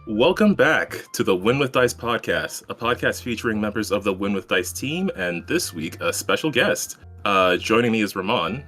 Welcome back to the Win with Dice podcast, a podcast featuring members of the Win with Dice team, and this week, a special guest. Joining me is Ramon.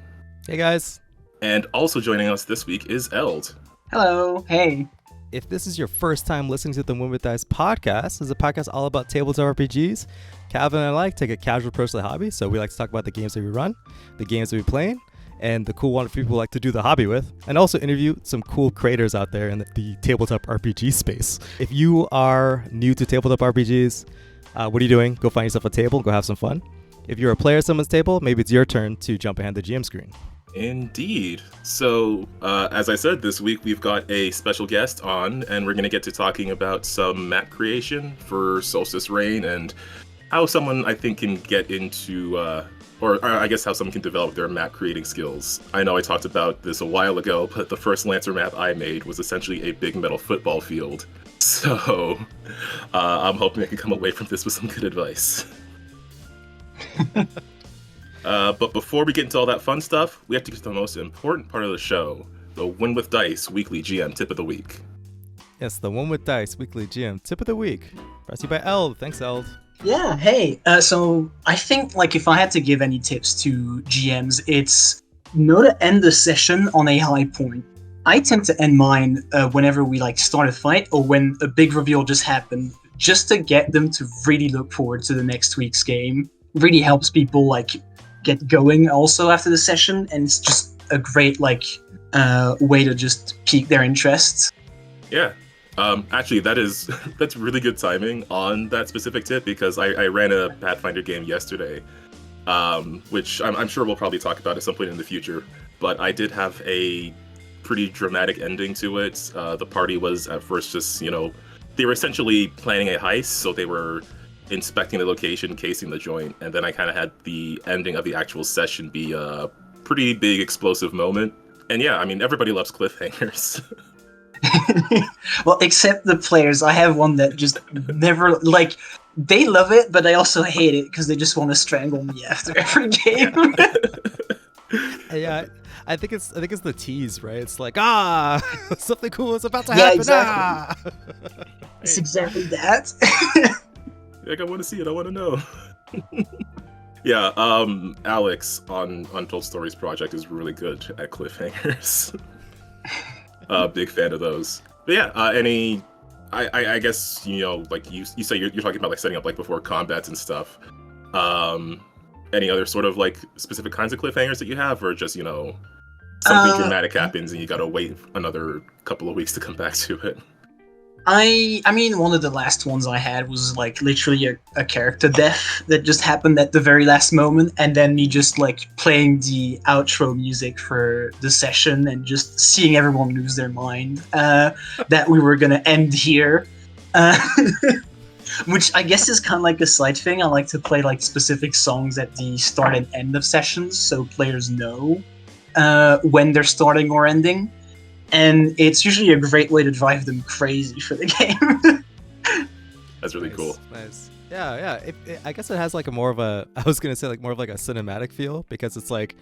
Hey guys. And also joining us this week is Eld. Hello. Hey. If this is your first time listening to the Win with Dice podcast, it's a podcast all about tabletop RPGs. Calvin and I take a casual approach to the hobby, so we like to talk about the games that we run, the games that we play, and the cool wonderful people we like to do the hobby with, and also interview some cool creators out there in the tabletop RPG space. If you are new to tabletop RPGs, what are you doing? Go find yourself a table, go have some fun. If you're a player at someone's table, maybe it's your turn to jump behind the GM screen. Indeed. So, as I said, this week we've got a special guest on, and we're going to get to talking about some map creation for Solstice Rain and how someone, I think, can get into, or I guess how someone can develop their map creating skills. I know I talked about this a while ago, but the first Lancer map I made was essentially a big metal football field. So, I'm hoping I can come away from this with some good advice. But before we get into all that fun stuff, we have to get to the most important part of the show, the Win with Dice weekly GM tip of the week. Yes, the Win with Dice weekly GM tip of the week. Brought to you by Eld. Thanks, Eld. Yeah, hey. So I think if I had to give any tips to GMs, it's to end the session on a high point. I tend to end mine whenever we start a fight or when a big reveal just happened, just to get them to really look forward to the next week's game. Really helps people get going also after the session, and it's just a great way to just pique their interest. Yeah. Actually, that's really good timing on that specific tip, because I ran a Pathfinder game yesterday, which I'm sure we'll probably talk about at some point in the future, but I did have a pretty dramatic ending to it. The party was at first just, they were essentially planning a heist, so they were inspecting the location, casing the joint, and then I kind of had the ending of the actual session be a pretty big explosive moment. And yeah, I mean, everybody loves cliffhangers. Well, except the players. I have one that just never, they love it, but they also hate it because they just want to strangle me after every game. Yeah, I think it's the tease, right? It's something cool is about to Yeah, happen. exactly. It's exactly that. I want to see it. I want to know. Yeah, Alex on Untold Stories Project is really good at cliffhangers. Big fan of those. But yeah, I guess, you say you're talking about setting up before combats and stuff. Any other sort of specific kinds of cliffhangers that you have, or just, something dramatic happens and you gotta wait another couple of weeks to come back to it? I mean, one of the last ones I had was literally a character death that just happened at the very last moment, and then me just playing the outro music for the session and just seeing everyone lose their mind that we were gonna end here. Which I guess is kind of a side thing. I like to play specific songs at the start and end of sessions, so players know when they're starting or ending. And it's usually a great way to drive them crazy for the game. That's really cool. Nice. Yeah. I guess it has a more of a, I was gonna say more of a cinematic feel, because it's like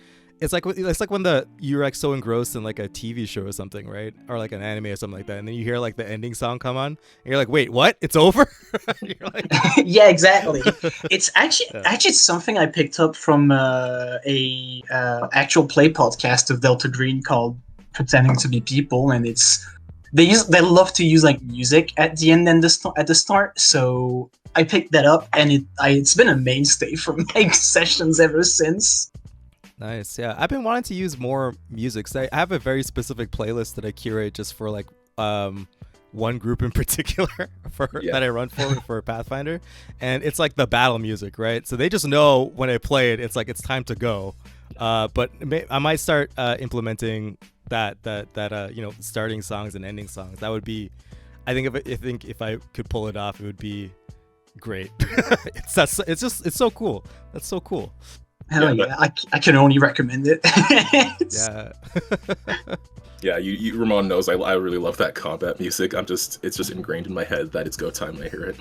when you're so engrossed in a TV show or something, right? Or an anime or something like that, and then you hear the ending song come on, and you're like, wait, what? It's over? You're yeah, exactly. It's actually something I picked up from a actual play podcast of Delta Green called Pretending to Be People, and they love to use music at the end and at the start, so I picked that up, and it's been a mainstay for my sessions ever since. Nice. Yeah, I've been wanting to use more music. So I have a very specific playlist that I curate just for one group in particular that I run for Pathfinder, and it's the battle music, right? So they just know when I play it, it's it's time to go. But I might start implementing that starting songs and ending songs. That would be, I think if I could pull it off, it would be great. It's so cool. That's so cool. Hell yeah, I can only recommend it. Yeah. Yeah, you Ramon knows I really love that combat music. It's just ingrained in my head that it's go time when I hear it.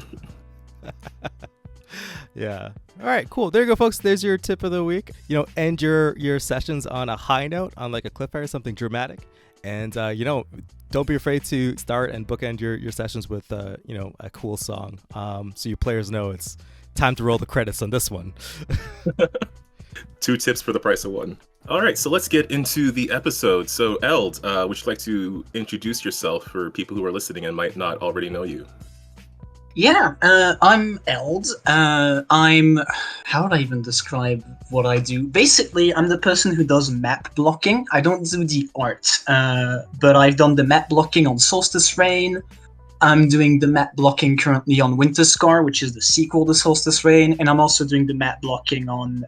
Yeah. All right, cool. There you go, folks. There's your tip of the week. End your sessions on a high note, on a cliffhanger, something dramatic. And don't be afraid to start and bookend your sessions with a cool song, so your players know it's time to roll the credits on this one. 2 tips for the price of 1. All right, so let's get into the episode. So Eld, would you like to introduce yourself for people who are listening and might not already know you? Yeah, I'm Eld. How would I even describe what I do? Basically, I'm the person who does map blocking. I don't do the art, but I've done the map blocking on Solstice Rain. I'm doing the map blocking currently on Winter Scar, which is the sequel to Solstice Rain, and I'm also doing the map blocking on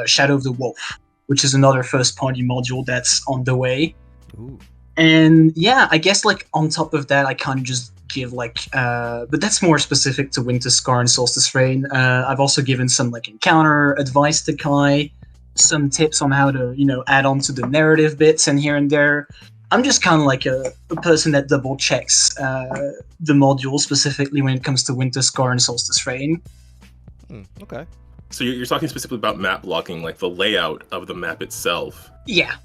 Shadow of the Wolf, which is another first-party module that's on the way. Ooh. And yeah, I guess like on top of that, I kind of just give like, but that's more specific to Winter Scar and Solstice Rain. I've also given some like encounter advice to Kai, some tips on how to add on to the narrative bits and here and there. I'm just kind of like a person that double checks the module specifically when it comes to Winter Scar and Solstice Rain. Okay. So you're talking specifically about map blocking, like the layout of the map itself. Yeah.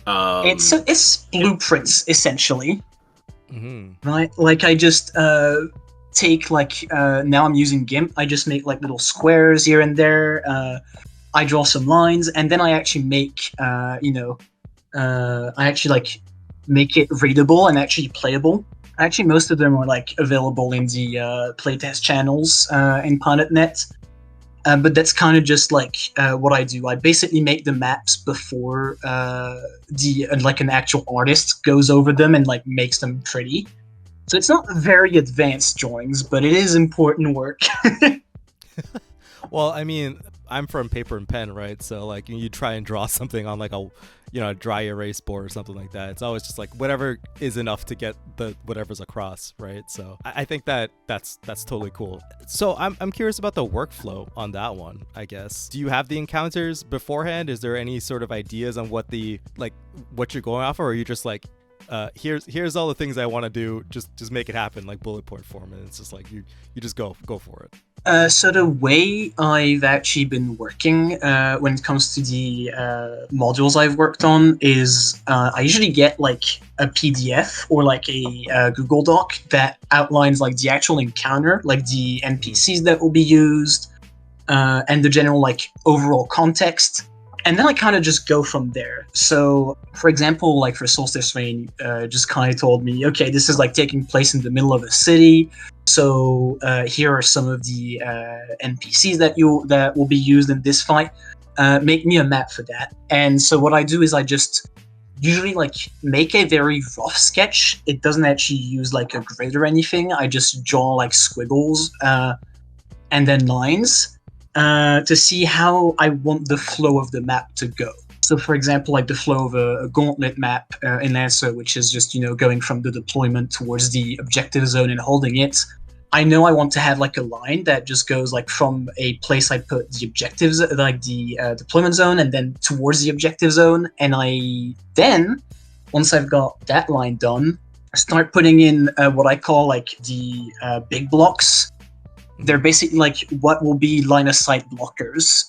It's blueprints essentially. Mm-hmm. Right? Like I just take like now I'm using GIMP. I just make like little squares here and there. I draw some lines, and then I actually make I actually like make it readable and actually playable. Actually, most of them are like available in the playtest channels in Pilot.net. But that's kind of just like what I do. I basically make the maps before like an actual artist goes over them and like makes them pretty. So it's not very advanced drawings, but it is important work. Well, I mean, I'm from paper and pen, right? So like you try and draw something on like a dry erase board or something like that. It's always just like whatever is enough to get the whatever's across, right? So I think that's totally cool. So I'm curious about the workflow on that one, I guess. Do you have the encounters beforehand? Is there any sort of ideas on what you're going off, or are you just like here's all the things I want to do, just make it happen, like bullet point form, and it's just like you just go for it? So the way I've actually been working when it comes to the modules I've worked on is I usually get like a PDF or like a Google Doc that outlines like the actual encounter, like the NPCs that will be used, and the general like overall context. And then I kind of just go from there. So, for example, like for Solstice Rain, just kind of told me, okay, this is like taking place in the middle of a city. So here are some of the NPCs that will be used in this fight. Make me a map for that. And so what I do is I just usually like make a very rough sketch. It doesn't actually use like a grid or anything. I just draw like squiggles and then lines. To see how I want the flow of the map to go. So, for example, like the flow of a gauntlet map in Lancer, which is just, going from the deployment towards the objective zone and holding it. I know I want to have like a line that just goes like from a place I put the objectives, like the deployment zone, and then towards the objective zone. And then, once I've got that line done, start putting in what I call like the big blocks. They're basically like what will be line of sight blockers,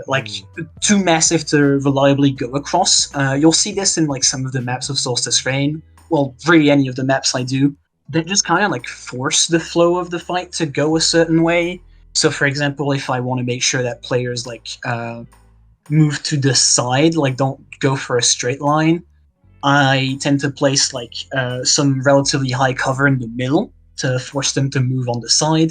like too massive to reliably go across. You'll see this in like some of the maps of Solstice Rain. Well, really any of the maps I do. That just kind of like force the flow of the fight to go a certain way. So, for example, if I want to make sure that players like move to the side, like don't go for a straight line, I tend to place like some relatively high cover in the middle to force them to move on the side.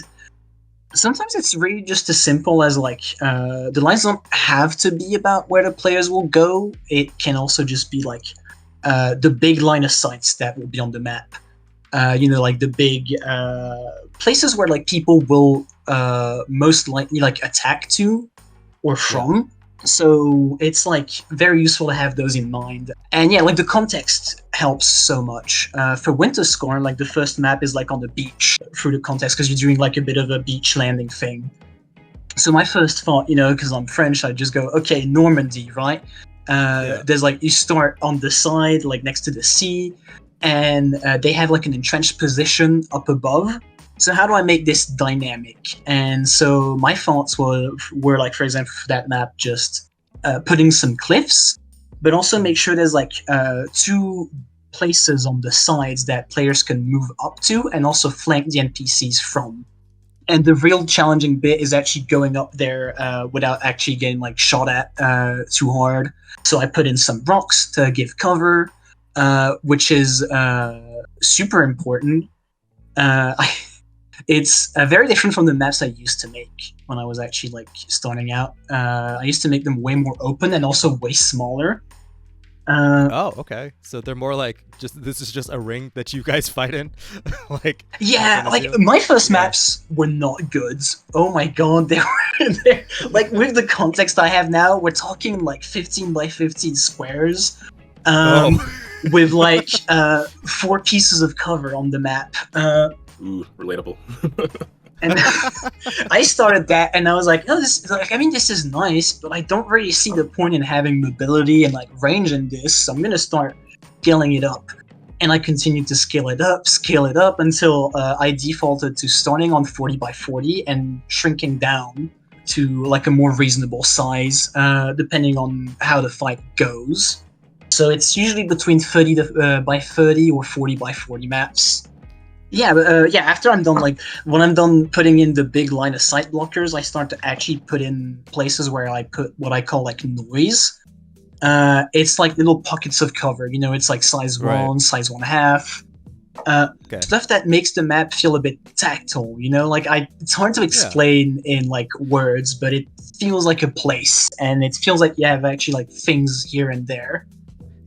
Sometimes it's really just as simple as like the lines don't have to be about where the players will go. It can also just be like the big line of sights that will be on the map. Like the big places where like people will most likely like attack to or from. So it's like very useful to have those in mind. And yeah, like the context helps so much. For Winter Scorn, like the first map is like on the beach through the context because you're doing like a bit of a beach landing thing. So my first thought, because I'm French, I just go, okay, Normandy, right? There's like, you start on the side, like next to the sea, and they have like an entrenched position up above. So how do I make this dynamic? And so my thoughts were like, for example, for that map, just putting some cliffs, but also make sure there's like two places on the sides that players can move up to and also flank the NPCs from. And the real challenging bit is actually going up there without actually getting like shot at too hard. So I put in some rocks to give cover, which is super important. It's very different from the maps I used to make when I was actually like starting out. I used to make them way more open and also way smaller. Oh, okay. So they're more like this is just a ring that you guys fight in, like. Yeah, like my first maps were not good. Oh my god, they were like with the context I have now, we're talking like 15 by 15 squares, with like 4 pieces of cover on the map. Ooh, relatable. And I started that, and I was like, "Oh, this is nice, but I don't really see the point in having mobility and like range in this. So I'm gonna start scaling it up." And I continued to scale it up until I defaulted to starting on 40 by 40 and shrinking down to like a more reasonable size, depending on how the fight goes. So it's usually between 30 by 30 or 40 by 40 maps. Yeah, but after I'm done, like when I'm done putting in the big line of sight blockers, I start to actually put in places where I put what I call like noise. It's like little pockets of cover, you know, it's like size 1, size 1/2. Stuff that makes the map feel a bit tactile, you know, like it's hard to explain in like words, but it feels like a place, and it feels like you have actually like things here and there.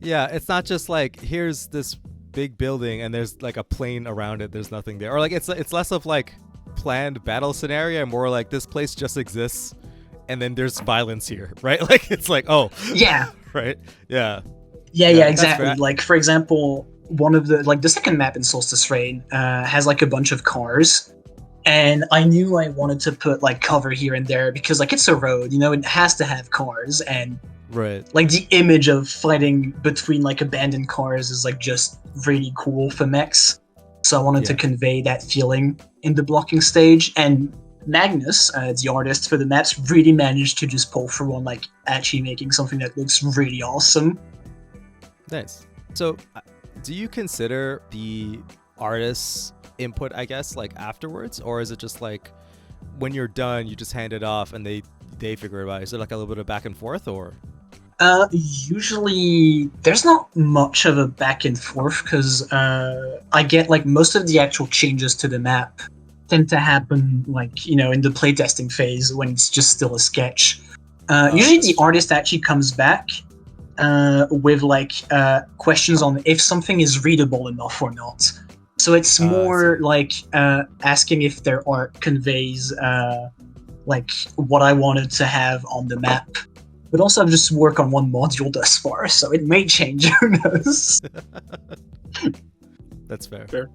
Yeah, it's not just like here's this big building and there's like a plane around it, there's nothing there, or like it's less of like planned battle scenario, more like this place just exists and then there's violence here, right? Like it's like, oh yeah, right, yeah, exactly. Like for example, one of the second map in Solstice Rain has like a bunch of cars, and I knew I wanted to put like cover here and there because like it's a road, you know, it has to have cars, and like the image of fighting between like abandoned cars is like just really cool for mechs. So I wanted to convey that feeling in the blocking stage, and Magnus, the artist for the maps, really managed to just pull through on like actually making something that looks really awesome. Nice. So do you consider the artist's input, I guess, like afterwards, or is it just like when you're done you just hand it off and they figure it out? Is it like a little bit of back and forth, or? Usually there's not much of a back and forth because I get like most of the actual changes to the map tend to happen like, you know, in the playtesting phase when it's just still a sketch. Usually the artist actually comes back with like questions on if something is readable enough or not. So it's more like asking if their art conveys like what I wanted to have on the map. But also I've just worked on one module thus far, so it may change, who knows? That's fair.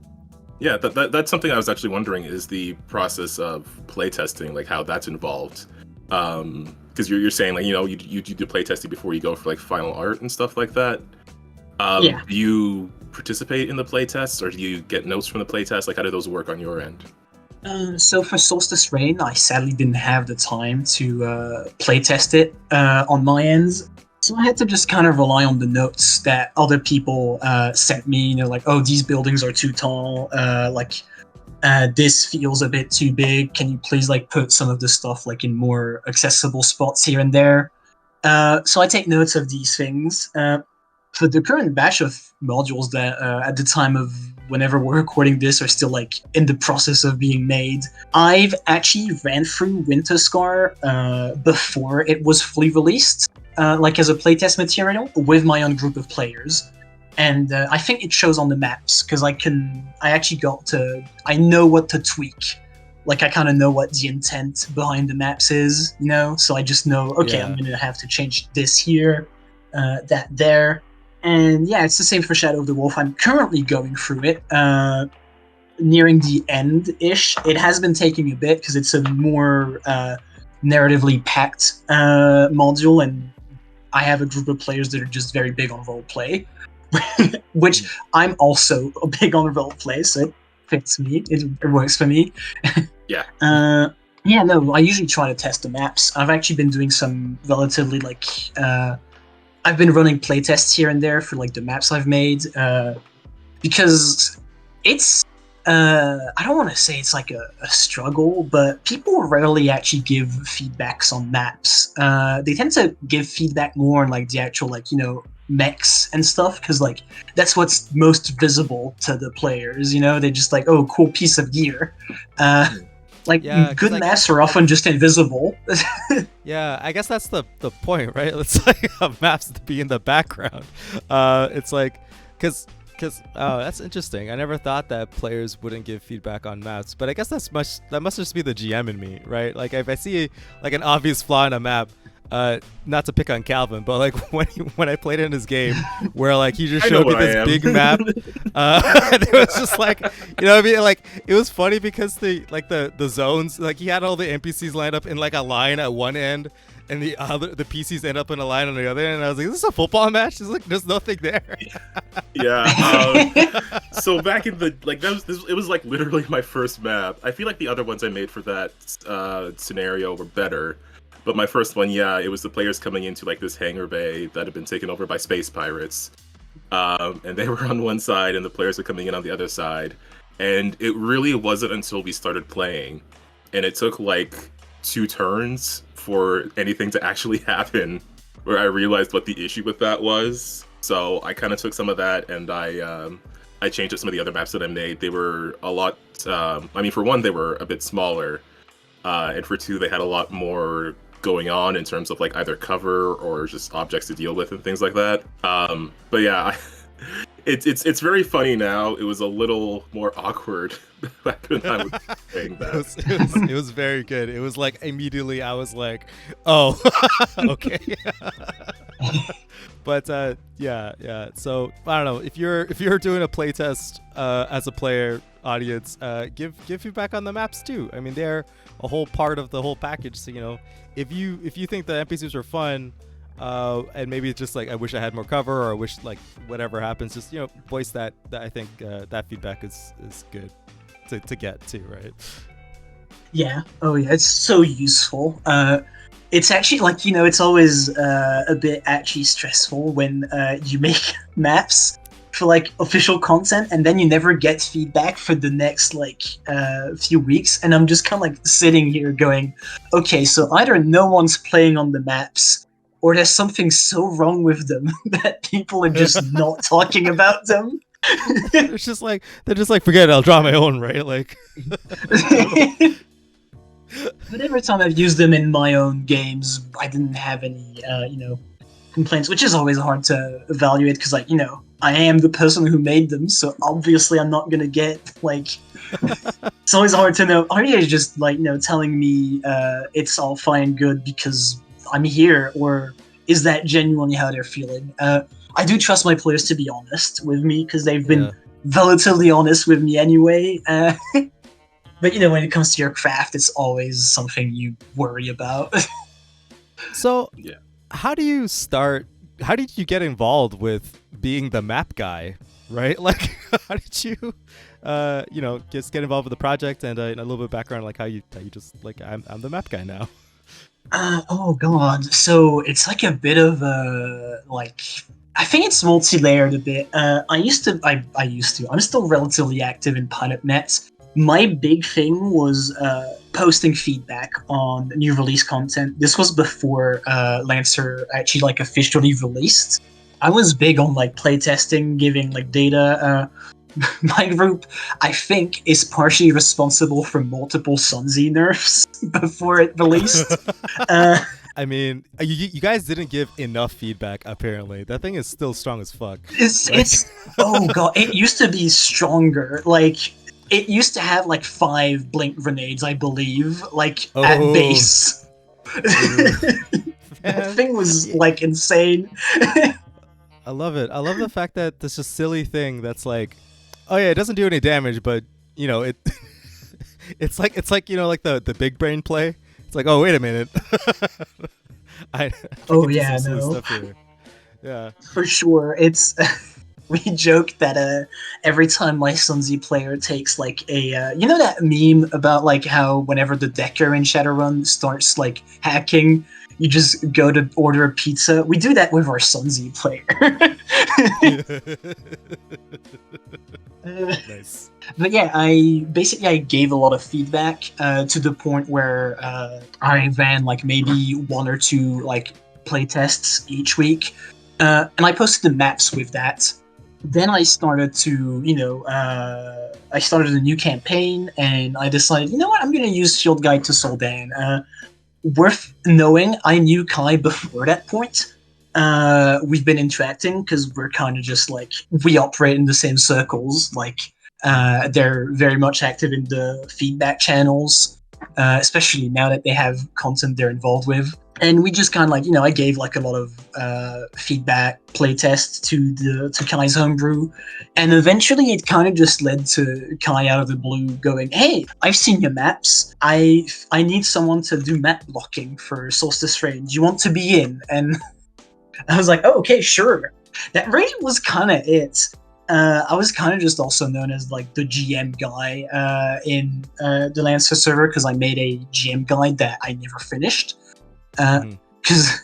Yeah, that's something I was actually wondering, is the process of playtesting, like how that's involved. Because you're saying like, you know, you do playtesting before you go for like final art and stuff like that. Do you participate in the playtests, or do you get notes from the playtest? Like how do those work on your end? So for Solstice Rain, I sadly didn't have the time to playtest it on my end. So I had to just kind of rely on the notes that other people sent me, you know, like, oh, these buildings are too tall, this feels a bit too big, can you please like put some of the stuff like in more accessible spots here and there? So I take notes of these things. For the current batch of modules that at the time of whenever we're recording this are still like in the process of being made, I've actually ran through Winter Scar before it was fully released, like as a playtest material with my own group of players. And I think it shows on the maps because I know what to tweak. Like I kind of know what the intent behind the maps is, you know? So I just know, okay, I'm going to have to change this here, that there. And yeah, it's the same for Shadow of the Wolf. I'm currently going through it, nearing the end-ish. It has been taking a bit because it's a more narratively packed module, and I have a group of players that are just very big on roleplay, which I'm also big on roleplay, so it fits me. It works for me. Yeah. I usually try to test the maps. I've actually been doing some relatively like I've been running playtests here and there for like the maps I've made, because it's I don't want to say it's like a struggle, but people rarely actually give feedbacks on maps. They tend to give feedback more on like the actual like mechs and stuff, because like that's what's most visible to the players. They're just like, oh, cool piece of gear. Good maps are often just invisible. Yeah, I guess that's the point, right? It's like maps to be in the background. It's like because that's interesting. I never thought that players wouldn't give feedback on maps, but I guess that must just be the GM in me, right? Like if I see like an obvious flaw in a map, not to pick on Calvin, but like when I played in his game where like he just showed me this big map, and it was just like, I mean, like it was funny because the zones, like he had all the NPCs lined up in like a line at one end, and the PCs end up in a line on the other end, and I was like, is this a football match? It's like there's nothing there. Yeah. So back in the it was like literally my first map. I feel like the other ones I made for that scenario were better. But my first one, it was the players coming into like this hangar bay that had been taken over by space pirates. And they were on one side and the players were coming in on the other side. And it really wasn't until we started playing, and it took like 2 turns for anything to actually happen, where I realized what the issue with that was. So I kind of took some of that and I changed up some of the other maps that I made. They were a lot, for one, they were a bit smaller. And for 2, they had a lot more going on in terms of like either cover or just objects to deal with and things like that. But yeah, it's very funny now. It was a little more awkward back when I was saying that. It was very good. It was like immediately I was like, oh, okay. But yeah. So I don't know, if you're doing a playtest as a player audience, give feedback on the maps too. I mean, they're a whole part of the whole package. So if you think the NPCs are fun, and maybe it's just like I wish I had more cover, or I wish like whatever happens, just voice that. I think that feedback is good to get too, right? Yeah. Oh yeah, it's so useful. It's actually like it's always a bit actually stressful when you make maps for like official content and then you never get feedback for the next like few weeks, and I'm just kind of like sitting here going, okay, so either no one's playing on the maps or there's something so wrong with them that people are just not talking about them. they're just like forget it, I'll draw my own, right? Like but every time I've used them in my own games, I didn't have any complaints, which is always hard to evaluate because like I am the person who made them, so obviously I'm not gonna get like it's always hard to know, are you just like telling me it's all fine and good because I'm here, or is that genuinely how they're feeling? I do trust my players to be honest with me because they've been relatively honest with me anyway. But when it comes to your craft, it's always something you worry about. So how did you get involved with being the map guy, right? Like how did you just get involved with the project, and a little bit of background like how you just like I'm the map guy now. Oh god, so it's like a bit of I think it's multi-layered a bit. I'm still relatively active in Pilot Nets. My big thing was posting feedback on new release content. This was before Lancer actually like officially released. I was big on like playtesting, giving like data. My group, I think, is partially responsible for multiple Sunzy nerfs before it released. I mean, you guys didn't give enough feedback, apparently. That thing is still strong as fuck. It's oh god, it used to be stronger. Like, it used to have like 5 blink grenades, I believe, like at base. That thing was like insane. I love it. I love the fact that this just silly thing that's like, oh yeah, it doesn't do any damage, but it it's like like the big brain play. It's like, oh wait a minute. Yeah, for sure. It's we joke that every time my Sunzy player takes like a that meme about like how whenever the Decker in Shadowrun starts like hacking, you just go to order a pizza. We do that with our Sunzi player. Nice. But yeah, I gave a lot of feedback to the point where I ran like maybe 1 or 2 like playtests each week, and I posted the maps with that. Then I started to, I started a new campaign, and I decided, you know what, I'm going to use Field Guide to Soldan. Worth knowing, I knew Kai before that point. We've been interacting because we're kind of just like, we operate in the same circles. Like, they're very much active in the feedback channels, especially now that they have content they're involved with. And we just kind of like, I gave like a lot of feedback playtests to Kai's homebrew, and eventually it kind of just led to Kai out of the blue going, "Hey, I've seen your maps. I need someone to do map blocking for Solstice Rain. Do you want to be in?" And I was like, "Oh, okay, sure." That really was kind of it. I was kind of just also known as like the GM guy in the Lancer server because I made a GM guide that I never finished. Because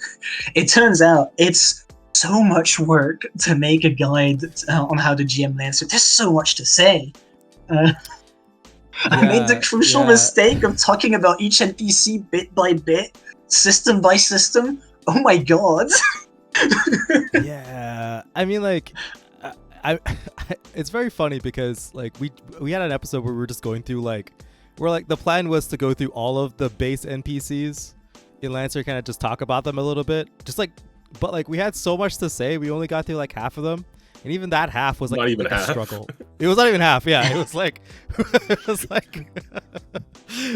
it turns out it's so much work to make a guide on how to GM Lancer. There's so much to say. I made the crucial mistake of talking about each NPC bit by bit, system by system. Oh my god. Yeah, I mean, like, I it's very funny because like we had an episode where we were just going through like, where like the plan was to go through all of the base NPCs in Lancer, kind of just talk about them a little bit, just like, but like we had so much to say, we only got through like half of them, and even that half was like, not even like half. a struggle. It was not even half. Yeah, it was like, it was like,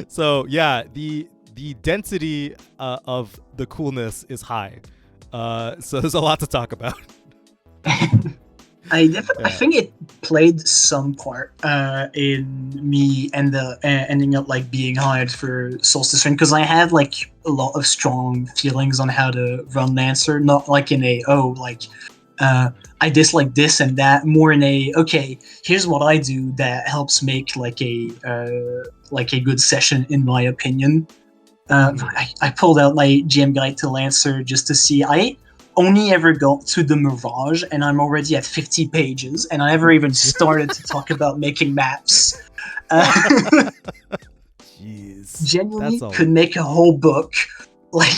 so yeah, the density of the coolness is high, so there's a lot to talk about. I think it played some part in me ending up like being hired for Solstice Rain, because I had like a lot of strong feelings on how to run Lancer, not like in a I dislike this and that, more in a okay, here's what I do that helps make like a good session in my opinion. I pulled out my GM guide to Lancer just to see. I only ever got to the Mirage, and I'm already at 50 pages, and I never even started to talk about making maps. Jeez, genuinely could make a whole book. Like,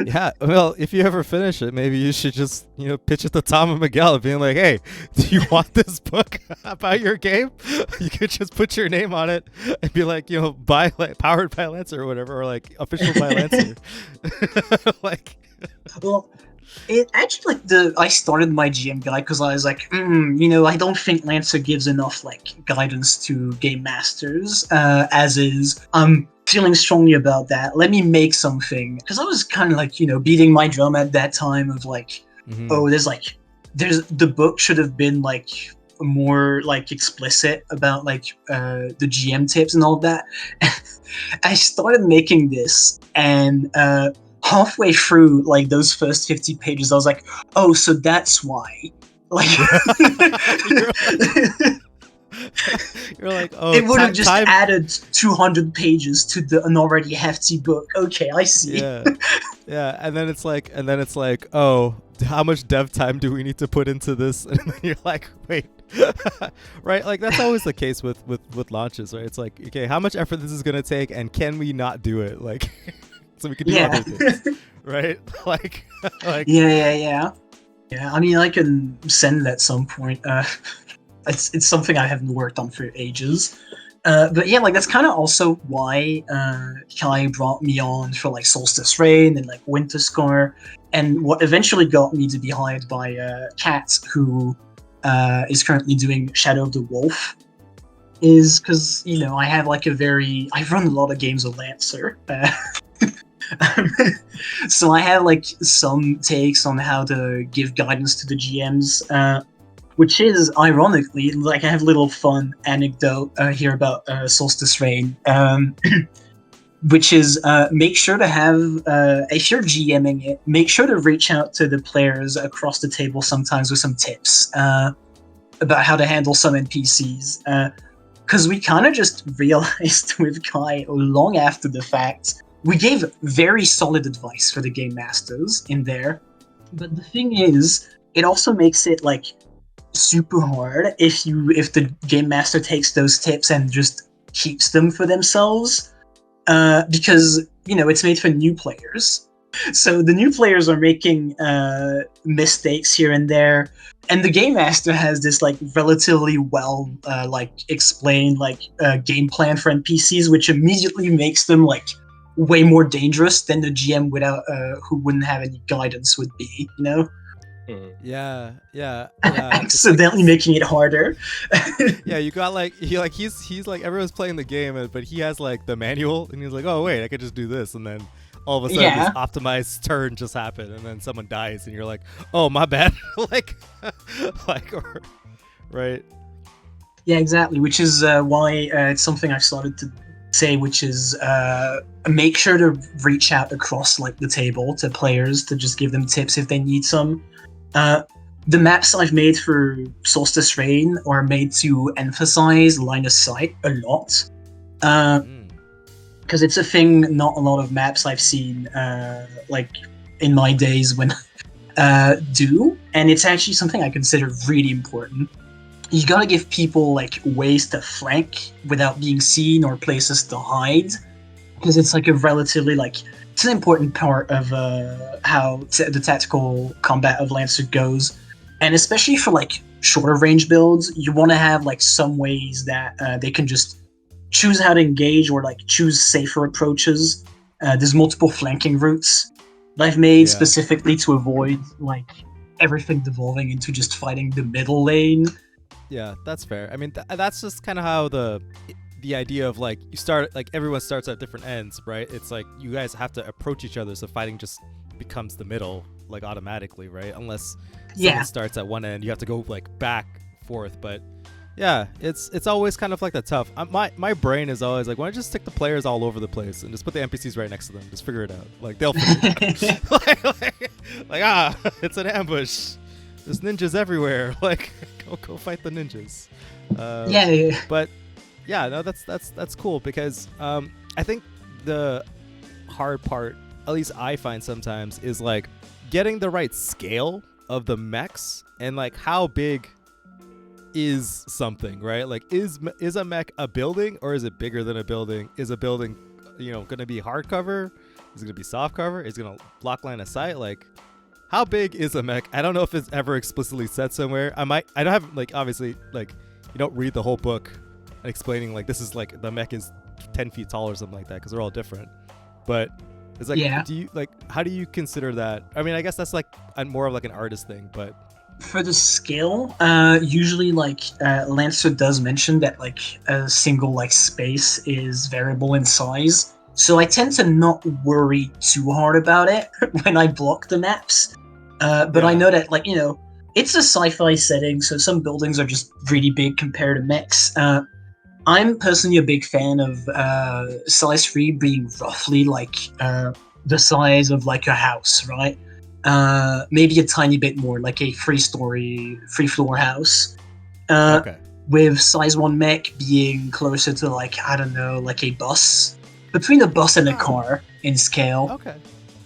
yeah, well, if you ever finish it, maybe you should just, pitch it to Tom and Miguel, being like, hey, do you want this book about your game? You could just put your name on it and be like, by like powered by Lancer or whatever, or like official by Lancer. Like, well, it actually I started my GM guide because I was like, I don't think Lancer gives enough like guidance to game masters as is. I'm feeling strongly about that. Let me make something, because I was kind of like beating my drum at that time of like, oh, there's the book should have been like more like explicit about like the GM tips and all of that. I started making this, and halfway through like those first 50 pages, I was like, oh, so that's why. Like, you're like, oh, it would have just added 200 pages to an already hefty book. Okay, I see. Yeah, and then it's like, oh, how much dev time do we need to put into this? And then you're like, wait, right? Like that's always the case with launches, right? It's like, okay, how much effort this is gonna take, and can we not do it? Like, so we can do other things, right? like, yeah. I mean, I can send at some point. It's something I haven't worked on for ages. But yeah, like that's kind of also why Kai brought me on for like Solstice Rain and like Winter Scar, and what eventually got me to be hired by Kat, who is currently doing Shadow of the Wolf, is because I have like I run a lot of games of Lancer. So I have like some takes on how to give guidance to the GMs, which is ironically like I have a little fun anecdote here about Solstice Rain, which is make sure to have if you're GMing it, make sure to reach out to the players across the table sometimes with some tips about how to handle some NPCs, because we kind of just realized with Kai long after the fact we gave very solid advice for the game masters in there. But the thing is, it also makes it like super hard if the game master takes those tips and just keeps them for themselves, because it's made for new players. So the new players are making mistakes here and there, and the game master has this like relatively well explained game plan for NPCs, which immediately makes them like way more dangerous than the GM without who wouldn't have any guidance would be. Yeah. Accidentally making it harder. Yeah, you got he's like everyone's playing the game, but he has like the manual, and he's like, oh wait, I could just do this, and then all of a sudden this optimized turn just happened, and then someone dies, and you're like, oh my bad, right? Yeah, exactly. Which is why it's something I've started to say, which is make sure to reach out across like the table to players to just give them tips if they need some. The maps I've made for Solstice Rain are made to emphasize line of sight a lot, because it's a thing not a lot of maps I've seen in my days when do, and it's actually something I consider really important. You gotta give people like ways to flank without being seen or places to hide, because it's like a relatively it's an important part of how the tactical combat of Lancer goes, and especially for like shorter range builds, you want to have like some ways that they can just choose how to engage or like choose safer approaches. There's multiple flanking routes that I've made specifically to avoid like everything devolving into just fighting the middle lane. Yeah, that's fair. I mean, that's just kind of how the idea of like you start, like everyone starts at different ends, right? It's like you guys have to approach each other, so fighting just becomes the middle like automatically, right? Unless someone starts at one end, you have to go like back forth. But yeah, it's always kind of like that tough. My brain is always like, why don't you just stick the players all over the place and just put the NPCs right next to them, just figure it out, like they'll figure it out. It's an ambush, there's ninjas everywhere, like go fight the ninjas. But yeah, no, that's cool, because I think the hard part, at least I find sometimes, is like getting the right scale of the mechs, and like how big is something, right? Like is a mech a building, or is it bigger than a building? Is a building gonna be hard cover? Is it gonna be soft cover? Is it gonna block line of sight? Like how big is a mech? I don't know if it's ever explicitly said somewhere. I don't have, like, obviously, like, you don't read the whole book explaining like this is like the mech is 10 feet tall or something like that, because they're all different. But it's like, do you like, how do you consider that? I mean, I guess that's like more of like an artist thing, but for the scale, usually like Lancer does mention that like a single like space is variable in size, so I tend to not worry too hard about it when I block the maps. But I know that like it's a sci-fi setting, so some buildings are just really big compared to mechs. I'm personally a big fan of size 3 being roughly like the size of like a house, right? Maybe a tiny bit more, like a free floor house. With size 1 mech being closer to like, I don't know, like a bus. Between a bus and a car in scale. Okay.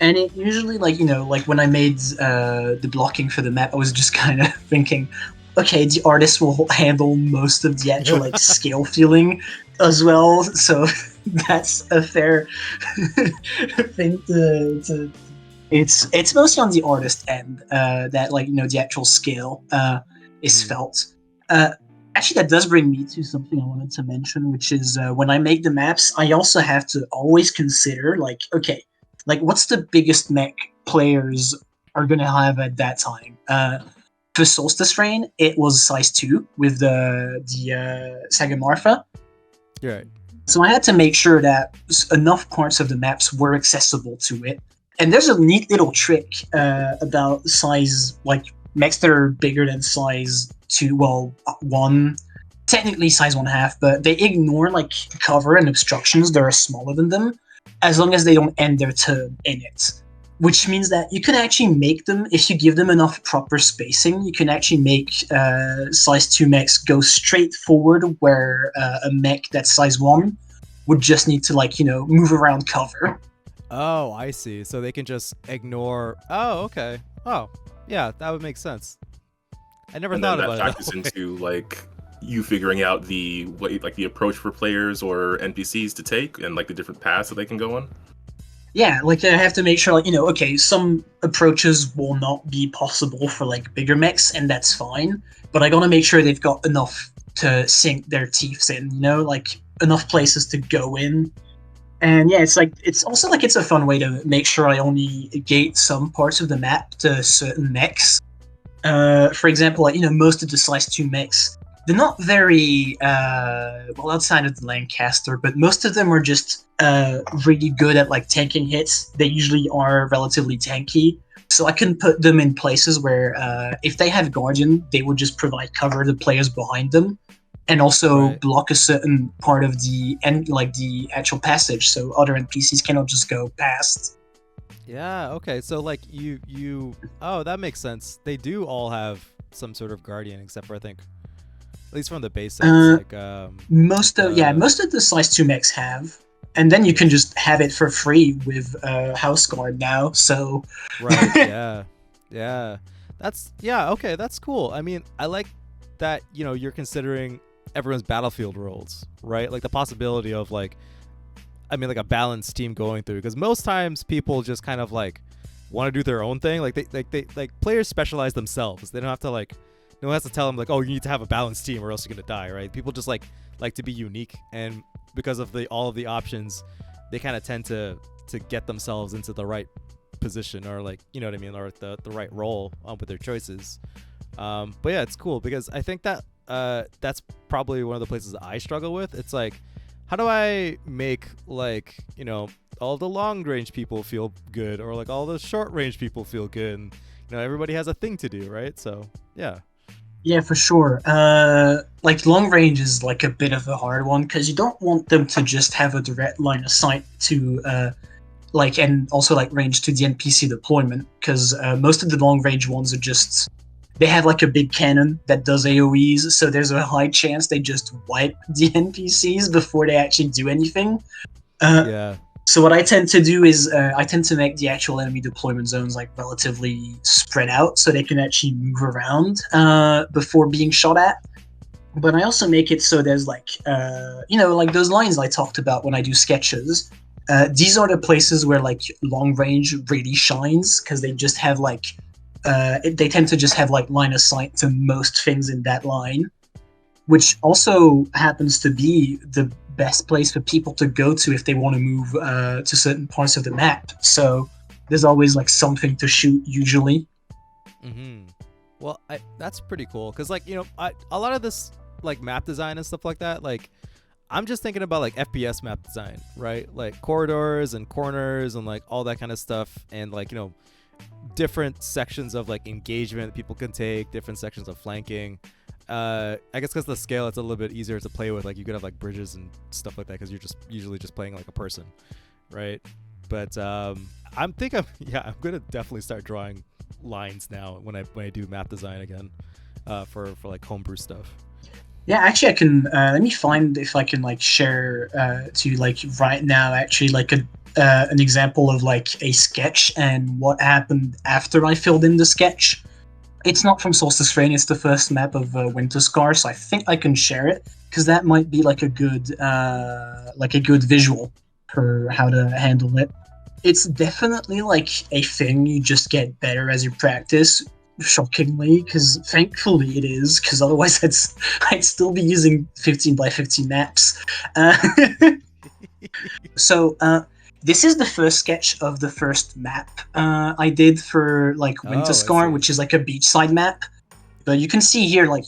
And it usually, like, like when I made the blocking for the map, I was just kind of thinking, okay, the artist will handle most of the actual like scale feeling as well, so that's a fair thing to it's mostly on the artist end that like the actual scale is felt. Actually, that does bring me to something I wanted to mention, which is when I make the maps, I also have to always consider like, okay, like what's the biggest mech players are gonna have at that time. For Solstice Rain, it was size 2 with the Sagamartha. Right. So I had to make sure that enough parts of the maps were accessible to it. And there's a neat little trick about size, like mechs that are bigger than size 2, well, 1, technically size 1/2, but they ignore like cover and obstructions that are smaller than them, as long as they don't end their turn in it. Which means that you can actually make them, if you give them enough proper spacing, you can actually make size 2 mechs go straight forward, where a mech that's size 1 would just need to like, move around cover. Oh, I see. So they can just ignore. Oh, okay. Oh, yeah, that would make sense. I never And then thought that about it factors that way. into like you figuring out the way, like the approach for players or NPCs to take, and like the different paths that they can go on. Yeah, like I have to make sure, like, okay, some approaches will not be possible for like bigger mechs, and that's fine. But I gotta make sure they've got enough to sink their teeth in, like enough places to go in. And yeah, it's also like it's a fun way to make sure I only gate some parts of the map to certain mechs. For example, like most of the Slice 2 mechs, they're not very well outside of the Lancaster, but most of them are just really good at like tanking hits. They usually are relatively tanky, so I can put them in places where if they have Guardian, they would just provide cover to players behind them, and also block a certain part of the end, like the actual passage, so other NPCs cannot just go past. Yeah, okay. So like you oh, that makes sense. They do all have some sort of guardian, except for I think at least from the basics, like most of the Slice 2 mechs have, and then you can just have it for free with House Guard now. So right, yeah, okay, that's cool. I mean, I like that you're considering everyone's battlefield roles, right? Like the possibility of like a balanced team going through, because most times people just kind of like want to do their own thing. Like they players specialize themselves. They don't have to like no one has to tell them like, oh, you need to have a balanced team or else you're gonna die, right? People just like to be unique, and because of all of the options, they kind of tend to get themselves into the right position, or like you know what I mean, or the right role with their choices. But yeah, it's cool because I think that that's probably one of the places I struggle with. It's like, how do I make like all the long range people feel good, or like all the short range people feel good, and everybody has a thing to do, right? So yeah. Yeah, for sure. Like long range is like a bit of a hard one because you don't want them to just have a direct line of sight to and also like range to the NPC deployment, because most of the long range ones are just they have like a big cannon that does AoEs, so there's a high chance they just wipe the NPCs before they actually do anything. Yeah. So what I tend to do is I tend to make the actual enemy deployment zones like relatively spread out so they can actually move around before being shot at. But I also make it so there's like like those lines I talked about when I do sketches. These are the places where like long range really shines, because they just have like they tend to just have like line of sight to most things in that line, which also happens to be the best place for people to go to if they want to move to certain parts of the map. So there's always like something to shoot usually. Well, that's pretty cool, because like a lot of this like map design and stuff like that, like I'm just thinking about like FPS map design, right? Like corridors and corners and like all that kind of stuff, and like different sections of like engagement that people can take, different sections of flanking. I guess because the scale, it's a little bit easier to play with. Like you could have like bridges and stuff like that, because you're just usually just playing like a person, right? But I'm gonna definitely start drawing lines now when I do map design again, for like homebrew stuff. Yeah, actually, I can. Let me find if I can like share to like right now. Actually, like an example of like a sketch and what happened after I filled in the sketch. It's not from Solstice Rain. It's the first map of Winter Scar, so I think I can share it, because that might be like a good visual for how to handle it. It's definitely like a thing you just get better as you practice. Shockingly, because thankfully it is, because otherwise I'd still be using 15 by 15 maps. So this is the first sketch of the first map I did for like Winter Scar, which is like a beachside map. But you can see here, like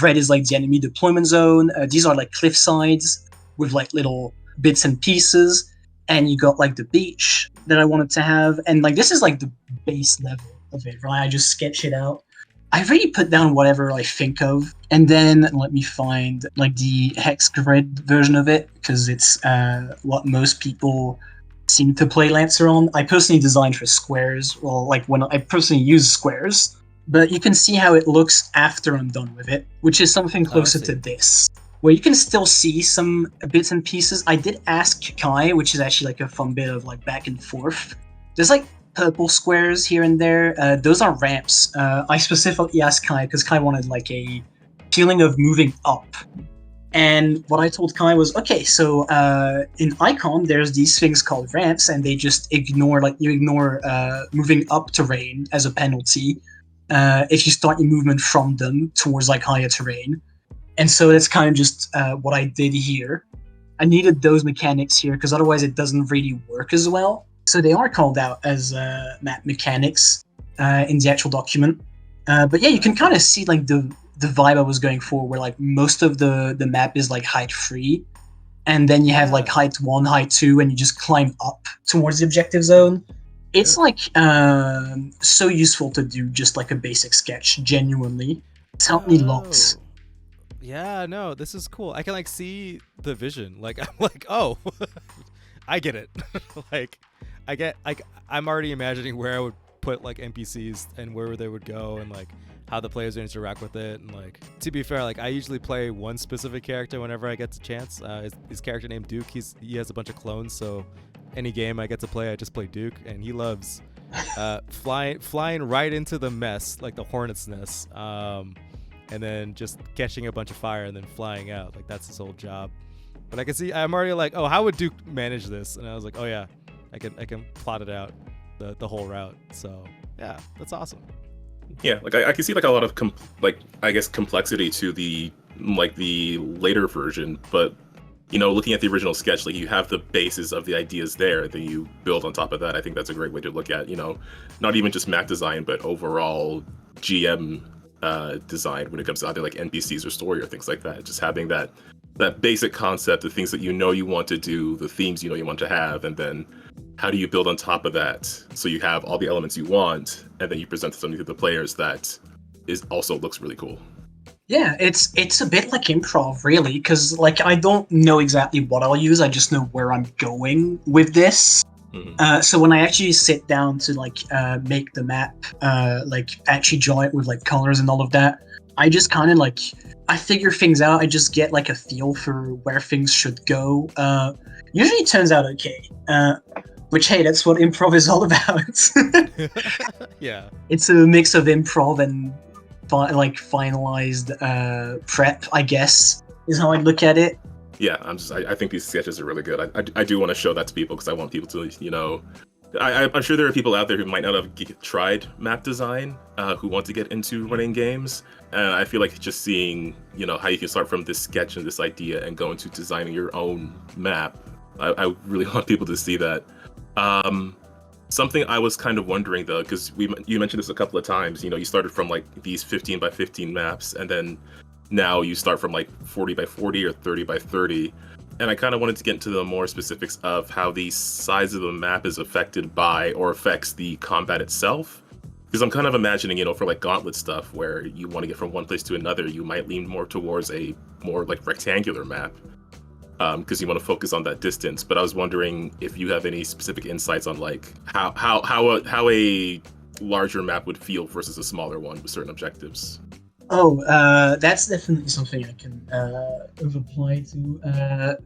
red is like the enemy deployment zone. These are like cliff sides with like little bits and pieces, and you got like the beach that I wanted to have, and like this is like the base level of it, right? I just sketch it out. I really put down whatever I think of, and then let me find like the Hex Grid version of it, because it's what most people seem to play Lancer on. I personally designed for squares, well, like when I personally use squares, but you can see how it looks after I'm done with it, which is something closer to this, where you can still see some bits and pieces. I did ask Kai, which is actually like a fun bit of like back and forth. There's like purple squares here and there. Those are ramps. I specifically asked Kai because Kai wanted like a feeling of moving up. And what I told Kai was, okay, so in Icon, there's these things called ramps, and they just ignore, like, you ignore moving up terrain as a penalty if you start your movement from them towards, like, higher terrain. And so that's kind of just what I did here. I needed those mechanics here, because otherwise it doesn't really work as well. So they are called out as map mechanics in the actual document. But yeah, you can kind of see, like, the vibe I was going for, where like most of the map is like height 3, and then you have like height 1, height 2, and you just climb up towards the objective zone. It's like so useful to do just like a basic sketch. Genuinely, it's helped me lots. Yeah, no, this is cool. I can like see the vision. Like I'm like, oh, I get it. Like I get, like I'm already imagining where I would put like NPCs and where they would go, and like how the players interact with it. And like, to be fair, like I usually play one specific character whenever I get the chance. His character named Duke, he has a bunch of clones, so any game I get to play, I just play Duke, and he loves flying right into the mess, like the hornet's nest, and then just catching a bunch of fire and then flying out. Like that's his whole job. But I can see, I'm already like, oh, how would Duke manage this? And I was like, oh yeah, I can plot it out, the whole route. So yeah, that's awesome. Yeah, like I can see like a lot of complexity to the later version, but you know, looking at the original sketch, like you have the basis of the ideas there, then you build on top of that. I think that's a great way to look at, you know, not even just map design, but overall GM design when it comes to either like NPCs or story or things like that. Just having that basic concept, the things that you know you want to do, the themes you know you want to have, and then how do you build on top of that so you have all the elements you want, and then you present something to the players that also looks really cool. Yeah, it's a bit like improv, really, because like I don't know exactly what I'll use. I just know where I'm going with this. Mm-hmm. So when I actually sit down to like make the map, like actually draw it with like colors and all of that, I just kind of like I figure things out. I just get like a feel for where things should go. Usually it turns out okay. Which, hey, that's what improv is all about. Yeah. It's a mix of improv and finalized prep, I guess, is how I look at it. Yeah, I think these sketches are really good. I do want to show that to people because I want people to, you know, I'm sure there are people out there who might not have tried map design, who want to get into running games. And I feel like just seeing, you know, how you can start from this sketch and this idea and go into designing your own map, I really want people to see that. Something I was kind of wondering though, because you mentioned this a couple of times, you know, you started from like these 15 by 15 maps, and then now you start from like 40 by 40 or 30 by 30. And I kind of wanted to get into the more specifics of how the size of the map is affected by or affects the combat itself. Because I'm kind of imagining, you know, for like gauntlet stuff where you want to get from one place to another, you might lean more towards a more like rectangular map. Because you want to focus on that distance. But I was wondering if you have any specific insights on like how a larger map would feel versus a smaller one with certain objectives. Oh, that's definitely something I can reply to.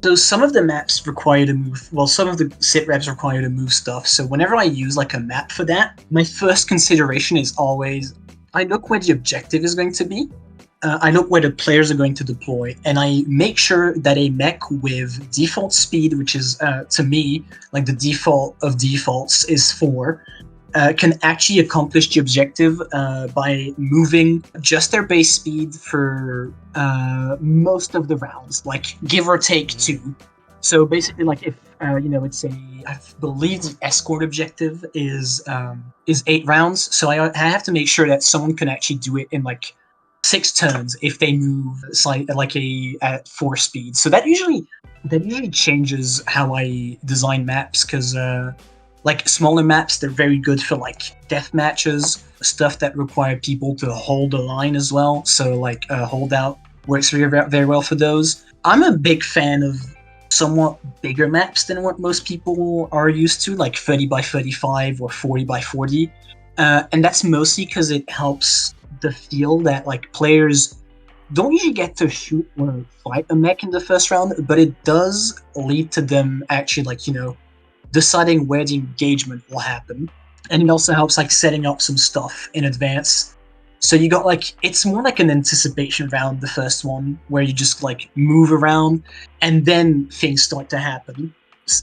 So some of the maps require to move, well, some of the sit reps require to move stuff. So whenever I use like a map for that, my first consideration is always, I look where the objective is going to be. I look where the players are going to deploy, and I make sure that a mech with default speed, which is, to me, like the default of defaults is 4, can actually accomplish the objective by moving just their base speed for most of the rounds, like give or take 2. So basically, like if you know, it's I believe the escort objective is 8 rounds. So I have to make sure that someone can actually do it in like 6 turns if they move at 4 speed. So that usually changes how I design maps, because like smaller maps, they're very good for like death matches, stuff that require people to hold a line as well. So like holdout works very, very well for those. I'm a big fan of somewhat bigger maps than what most people are used to, like 30 by 35 or 40 by 40. And that's mostly because it helps the feel that like players don't usually get to shoot or fight a mech in the first round, but it does lead to them actually, like, deciding where the engagement will happen. And it also helps, like, setting up some stuff in advance. So you got, like, it's more like an anticipation round, the first one, where you just, like, move around, and then things start to happen.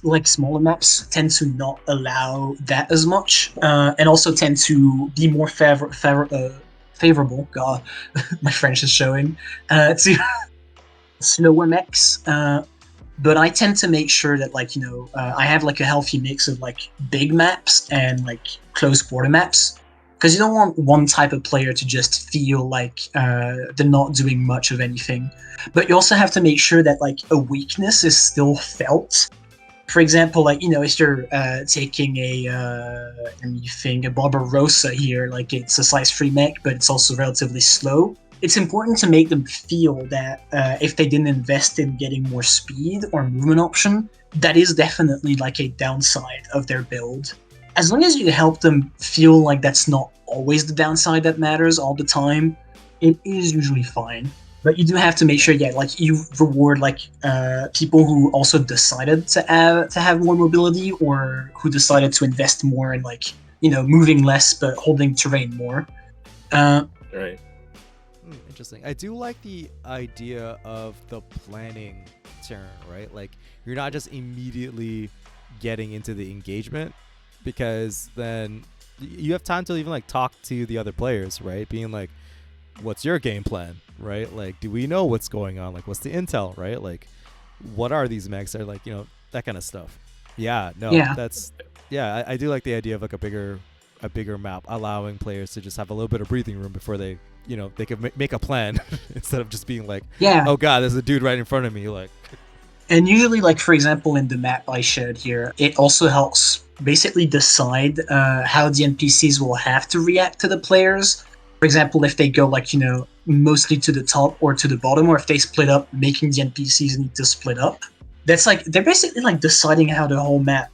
Like, smaller maps tend to not allow that as much, and also tend to be more favorable. God, my French is showing. To slower mechs. But I tend to make sure that, like, I have, like, a healthy mix of, like, big maps and, like, close quarter maps. Because you don't want one type of player to just feel like they're not doing much of anything. But you also have to make sure that, like, a weakness is still felt. For example, like, if you're taking a Barbarossa here, like, it's a size 3 mech, but it's also relatively slow. It's important to make them feel that if they didn't invest in getting more speed or movement option, that is definitely, like, a downside of their build. As long as you help them feel like that's not always the downside that matters all the time, it is usually fine. But you do have to make sure, like, you reward, like, people who also decided to have more mobility, or who decided to invest more in, like, moving less but holding terrain more. Right. Interesting. I do like the idea of the planning turn, right? Like, you're not just immediately getting into the engagement, because then you have time to even, like, talk to the other players, right? Being like, what's your game plan, right? Like, do we know what's going on? Like, what's the intel, right? Like, what are these mechs? Or, like, that kind of stuff. Yeah, no, Yeah. I do like the idea of, like, a bigger map, allowing players to just have a little bit of breathing room before they, they could make a plan instead of just being like, oh god, there's a dude right in front of me, like. And usually, like, for example, in the map I showed here, it also helps basically decide how the NPCs will have to react to the players. For example, if they go, like, mostly to the top or to the bottom, or if they split up, making the NPCs need to split up. That's, like, they're basically, like, deciding how the whole map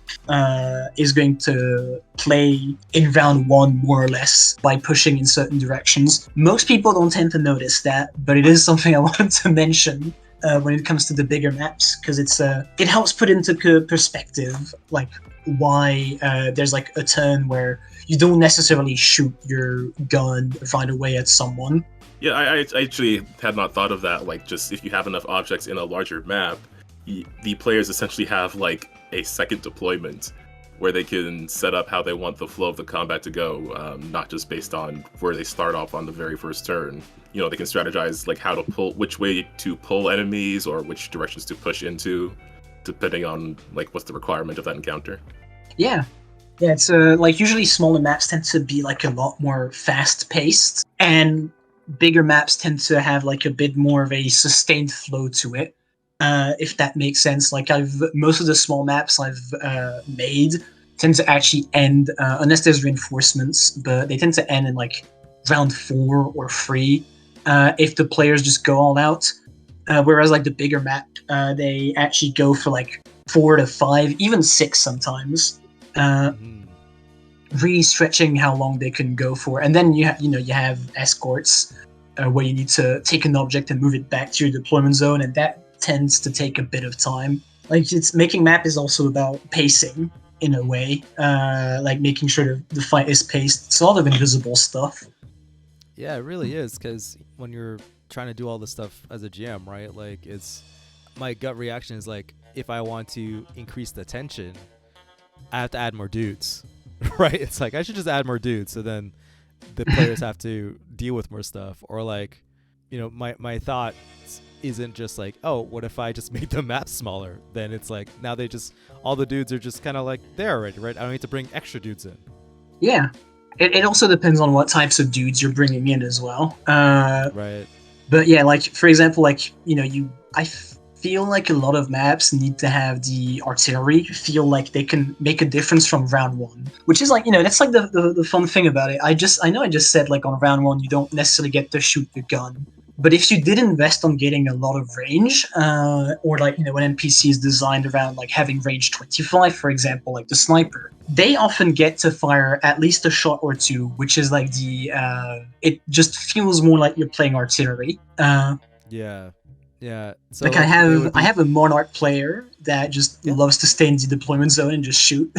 is going to play in round one, more or less, by pushing in certain directions. Most people don't tend to notice that, but it is something I wanted to mention when it comes to the bigger maps, because it helps put into perspective, like, why there's, like, a turn where you don't necessarily shoot your gun right away at someone. Yeah, I actually had not thought of that. Like, just if you have enough objects in a larger map, the players essentially have, like, a second deployment where they can set up how they want the flow of the combat to go, not just based on where they start off on the very first turn. They can strategize, like, how to pull, which way to pull enemies, or which directions to push into, depending on, like, what's the requirement of that encounter. Yeah, it's like, usually smaller maps tend to be, like, a lot more fast-paced, and bigger maps tend to have, like, a bit more of a sustained flow to it. If that makes sense. Like, most of the small maps I've made tend to actually end, unless there's reinforcements, but they tend to end in, like, round 4 or 3, if the players just go all out. Whereas, like, the bigger map, they actually go for, like, 4 to 5, even 6 sometimes. Really stretching how long they can go for. And then you have escorts, where you need to take an object and move it back to your deployment zone, and that tends to take a bit of time. Like, it's making map is also about pacing in a way, like, making sure the fight is paced. It's a lot of invisible stuff. Yeah, it really is, because when you're trying to do all this stuff as a GM, right? Like, my gut reaction is, like, if I want to increase the tension, I have to add more dudes, right? It's like, I should just add more dudes, so then the players have to deal with more stuff. Or, like, my thought isn't just like, oh, what if I just made the map smaller? Then it's like, now all the dudes are just kind of, like, there already, right? I don't need to bring extra dudes in. Yeah. It also depends on what types of dudes you're bringing in as well. Right. But yeah, like, for example, like, I feel like a lot of maps need to have the artillery feel like they can make a difference from round 1, which is, like, that's, like, the fun thing about it. I know I just said, like, on round 1 you don't necessarily get to shoot your gun, But if you did invest on getting a lot of range, or like, you know, an NPC is designed around like having range 25, for example, like the sniper, they often get to fire at least a shot or two, which is like it just feels more like you're playing artillery. Yeah. So like I have a Monarch player that just loves to stay in the deployment zone and just shoot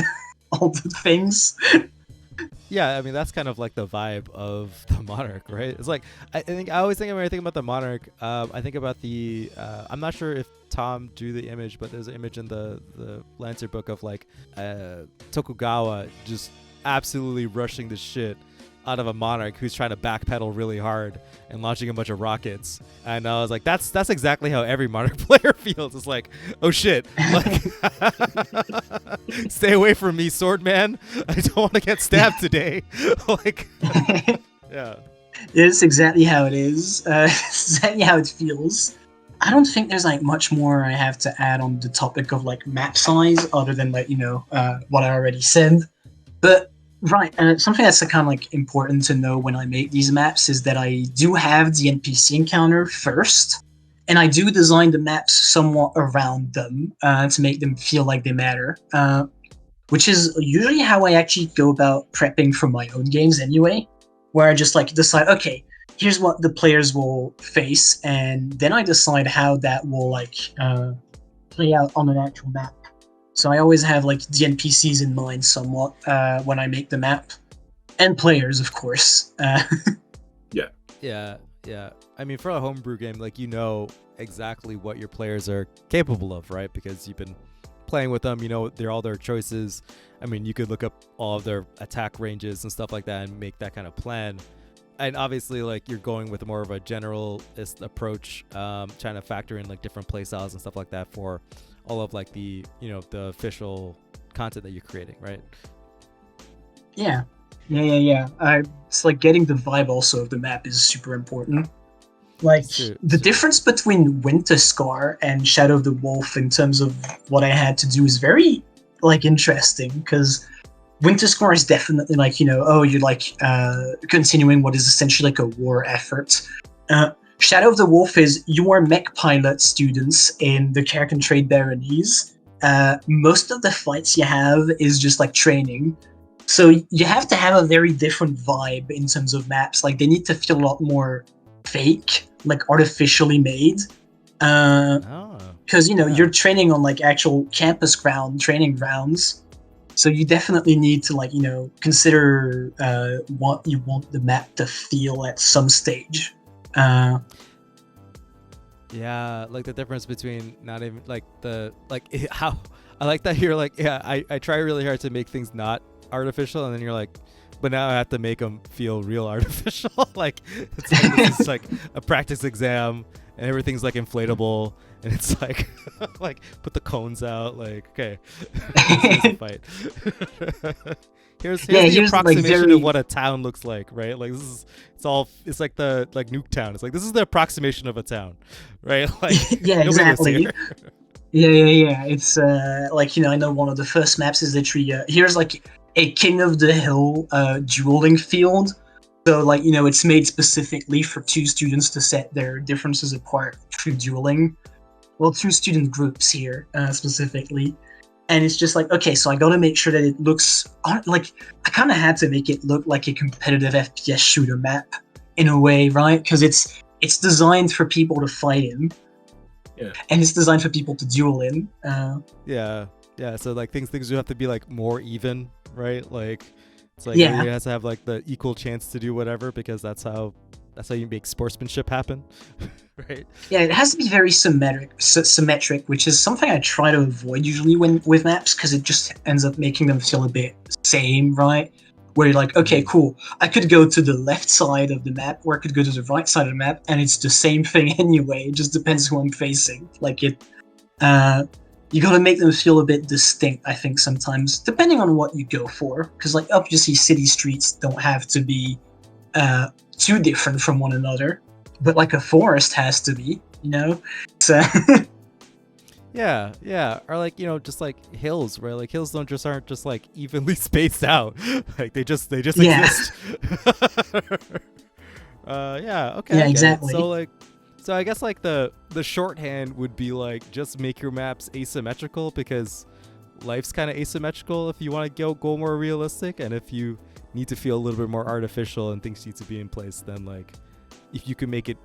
all the things. Yeah, I mean that's kind of like the vibe of the Monarch, right? It's like I always think when I think about the Monarch, I think about the I'm not sure if Tom drew the image, but there's an image in the Lancer book of like Tokugawa just absolutely rushing the shit out of a Monarch who's trying to backpedal really hard and launching a bunch of rockets. And I was like, that's exactly how every Monarch player feels. It's like, oh shit, like, stay away from me, sword man. I don't want to get stabbed today. Like, yeah. It's exactly how it is. It's exactly how it feels. I don't think there's like much more I have to add on the topic of like map size, other than like, you know, what I already said. But right, something that's kind of like important to know when I make these maps is that I do have the NPC encounter first, and I do design the maps somewhat around them to make them feel like they matter, which is usually how I actually go about prepping for my own games anyway, where I just like decide, okay, here's what the players will face, and then I decide how that will like play out on an actual map. So I always have like the NPCs in mind somewhat when I make the map, and players, of course. Yeah. I mean, for a homebrew game, like, you know exactly what your players are capable of, right? Because you've been playing with them, you know, all their choices. I mean, you could look up all of their attack ranges and stuff like that and make that kind of plan. And obviously, like, you're going with more of a generalist approach, trying to factor in like different play styles and stuff like that for all of like the, you know, the official content that you're creating, right? Yeah. It's like getting the vibe also of the map is super important. Like the difference between Winter Scar and Shadow of the Wolf in terms of what I had to do is very like interesting, because Winter Scar is definitely like, you know, oh, you're like continuing what is essentially like a war effort. Shadow of the Wolf is you are mech pilot students in the Carrick and Trade Baronies. Most of the fights you have is just like training. So you have to have a very different vibe in terms of maps. Like they need to feel a lot more fake, like artificially made. Because, you know, you're training on like actual campus ground, training grounds. So you definitely need to like, you know, consider what you want the map to feel at some stage. Yeah, like the difference between not even like how I like that you're like, yeah, I try really hard to make things not artificial, and then you're like, but now I have to make them feel real artificial. Like it's like this is like a practice exam and everything's like inflatable, and it's like like put the cones out, like, okay, this is a fight. Here's the approximation of what a town looks like, right? Like this is it's like the like Nuke Town. It's like this is the approximation of a town, right? Like yeah, exactly. Yeah. It's like, you know, I know one of the first maps is literally here's like a King of the Hill dueling field. So like, you know, it's made specifically for two students to set their differences apart through dueling. Well, two student groups here specifically. And it's just like, okay, so I gotta make sure that it looks like, I kind of had to make it look like a competitive FPS shooter map in a way, right? Because it's designed for people to fight in, and it's designed for people to duel in. Yeah. So like things do have to be like more even, right? Like it's like everybody has to have like the equal chance to do whatever, because that's how you make sportsmanship happen. Right? Yeah, it has to be very symmetric, which is something I try to avoid usually with maps, because it just ends up making them feel a bit same, right? Where you're like, okay, cool, I could go to the left side of the map, or I could go to the right side of the map, and it's the same thing anyway. It just depends who I'm facing. Like you gotta make them feel a bit distinct, I think, sometimes, depending on what you go for. Because, like, obviously city streets don't have to be too different from one another, but like a forest has to be, you know? So yeah, or like, you know, just like hills, where like hills aren't just like evenly spaced out. Like they just exist. Okay. Yeah, exactly. So like So I guess like the shorthand would be like just make your maps asymmetrical, because life's kind of asymmetrical if you want to go more realistic, and if you need to feel a little bit more artificial and things need to be in place, then like if you can make it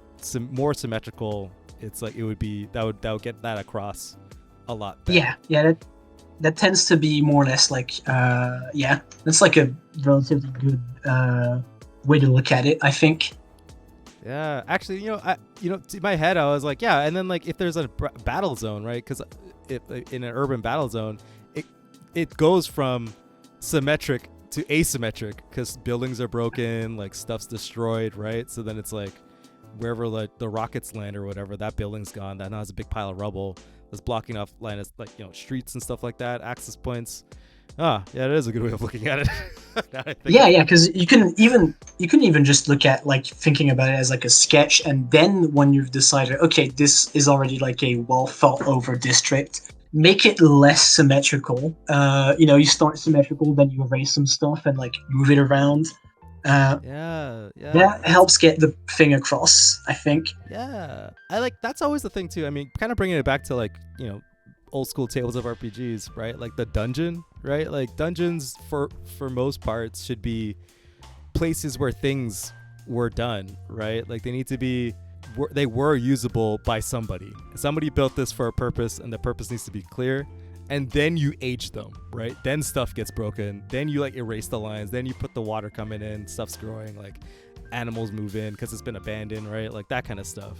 more symmetrical, it's like it would be that would get that across a lot better. Yeah, that tends to be more or less like that's like a relatively good way to look at it, I think. Yeah, actually, in my head I was like, yeah, and then like if there's a battle zone, right? Because in an urban battle zone, it goes from symmetric to asymmetric because buildings are broken, like stuff's destroyed, right? So then it's like wherever like the rockets land or whatever, that building's gone. That now has a big pile of rubble that's blocking off line of, like, streets and stuff like that, access points. Yeah, that is a good way of looking at it. Yeah, because you can even just look at like thinking about it as like a sketch, and then when you've decided, okay, this is already like a well thought over district, make it less symmetrical. You start symmetrical, then you erase some stuff and like move it around. Yeah. That helps get the thing across, I think. Yeah, I like that's always the thing too. I mean, kind of bringing it back to like old school tables of RPGs, right? Like the dungeon, right? Like dungeons for most parts should be places where things were done, right? Like they need to be, they were usable by somebody. Somebody built this for a purpose, and the purpose needs to be clear. And then you age them, right? Then stuff gets broken. Then you like erase the lines. Then you put the water coming in, stuff's growing, like animals move in because it's been abandoned, right? Like that kind of stuff.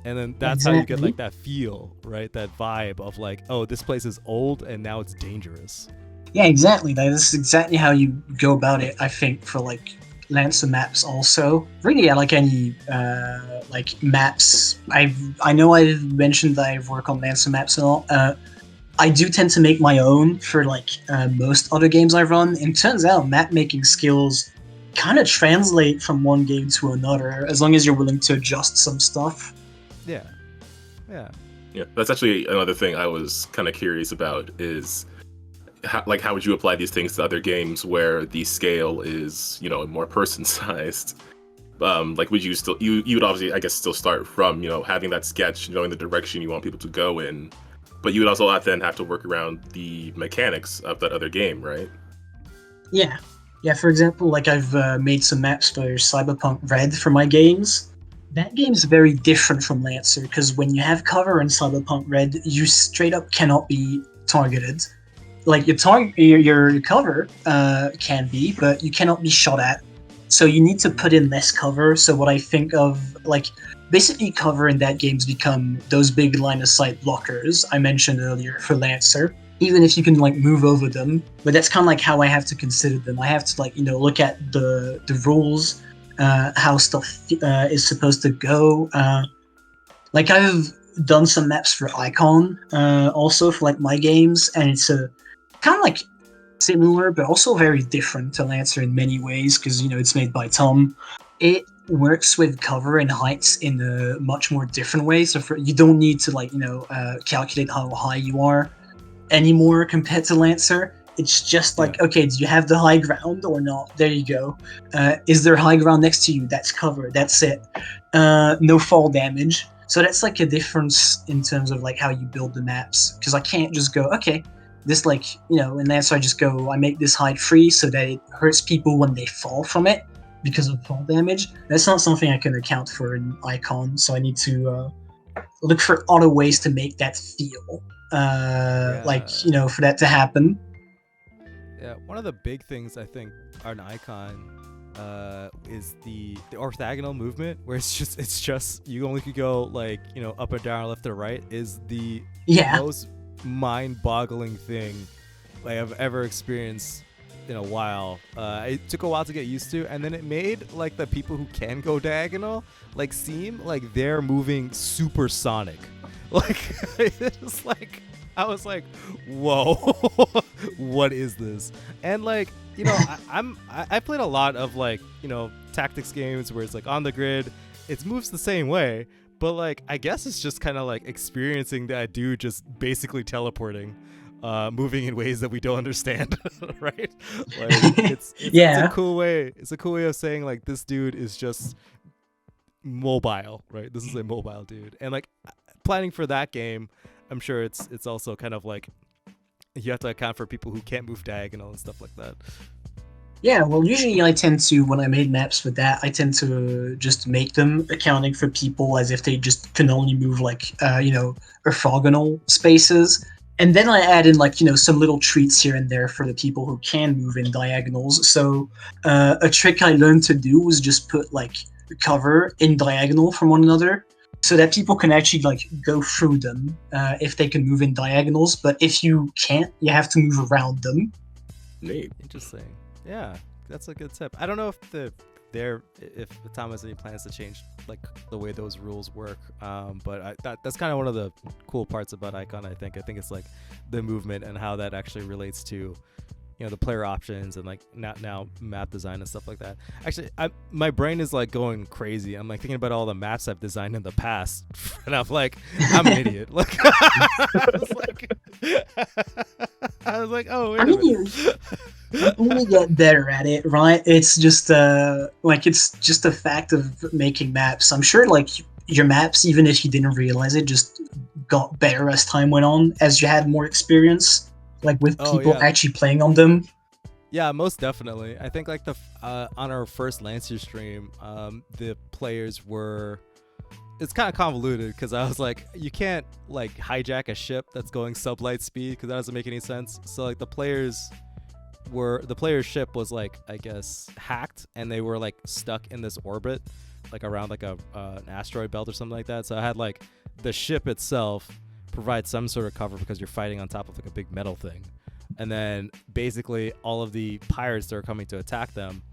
And then that's how you get like that feel, right? That vibe of like, oh, this place is old and now it's dangerous. Yeah, exactly. That is exactly how you go about it, I think, for like Lancer maps also. Really, I like any like maps. I know I've mentioned that I work on Lancer maps and all. I do tend to make my own for like most other games I run. And it turns out map making skills kind of translate from one game to another, as long as you're willing to adjust some stuff. Yeah. That's actually another thing I was kind of curious about is how would you apply these things to other games where the scale is more person sized? Like would you still you would obviously I guess still start from having that sketch, knowing the direction you want people to go in, but you would also have to work around the mechanics of that other game, right? Yeah. For example, like I've made some maps for Cyberpunk Red for my games. That game's very different from Lancer, because when you have cover in Cyberpunk Red, you straight up cannot be targeted. Like your cover can be, but you cannot be shot at. So you need to put in less cover. So what I think of, like, basically cover in that game's become those big line of sight blockers I mentioned earlier for Lancer. Even if you can like move over them, but that's kind of like how I have to consider them. I have to like look at the rules, how stuff is supposed to go. Like I've done some maps for Icon, also for like my games, and it's a kind of like similar, but also very different to Lancer in many ways, because it's made by Tom. It works with cover and heights in a much more different way. So you don't need to like calculate how high you are anymore compared to Lancer. It's just like, okay, do you have the high ground or not? There you go. Is there high ground next to you? That's cover. That's it. No fall damage. So that's like a difference in terms of like how you build the maps. Because I can't just go, okay, this like, in Lancer I make this height free so that it hurts people when they fall from it because of fall damage. That's not something I can account for in Icon. So I need to look for other ways to make that feel. Like, for that to happen. Yeah, one of the big things I think on Icon is the orthogonal movement, where it's just you only could go like up or down, left or right, is the most mind-boggling thing I have ever experienced in a while. It took a while to get used to, and then it made like the people who can go diagonal like seem like they're moving supersonic. Like it's like I was like, whoa, what is this? And like I played a lot of like tactics games where it's like on the grid, it moves the same way, but like I guess it's just kind of like experiencing that dude just basically teleporting, moving in ways that we don't understand, right? Like it's a cool way. It's a cool way of saying like this dude is just mobile, right? This is a mobile dude, and like planning for that game, I'm sure it's also kind of like you have to account for people who can't move diagonal and stuff like that. Yeah, well, usually I tend to, when I made maps for that, I tend to just make them accounting for people as if they just can only move like, orthogonal spaces. And then I add in like, some little treats here and there for the people who can move in diagonals. So a trick I learned to do was just put like cover in diagonal from one another so that people can actually like go through them if they can move in diagonals. But if you can't, you have to move around them. Neat. Interesting. Yeah, that's a good tip. I don't know if Tom has any plans to change like the way those rules work, but that's kind of one of the cool parts about Icon. I think it's like the movement and how that actually relates to the player options and like now map design and stuff like that. Actually, my brain is like going crazy. I'm like thinking about all the maps I've designed in the past, and I'm like, I'm an idiot. Like, I was like, oh, wait a minute. You only get better at it, right? It's just it's just a fact of making maps. I'm sure like your maps, even if you didn't realize it, just got better as time went on, as you had more experience, like with people actually playing on them. Yeah, most definitely. I think like on our first Lancer stream, the players were. It's kind of convoluted because I was like, you can't like hijack a ship that's going sublight speed because that doesn't make any sense. So like the player's ship was like, I guess, hacked, and they were like stuck in this orbit like around like an asteroid belt or something like that. So I had like the ship itself provide some sort of cover because you're fighting on top of like a big metal thing, and then basically all of the pirates that are coming to attack them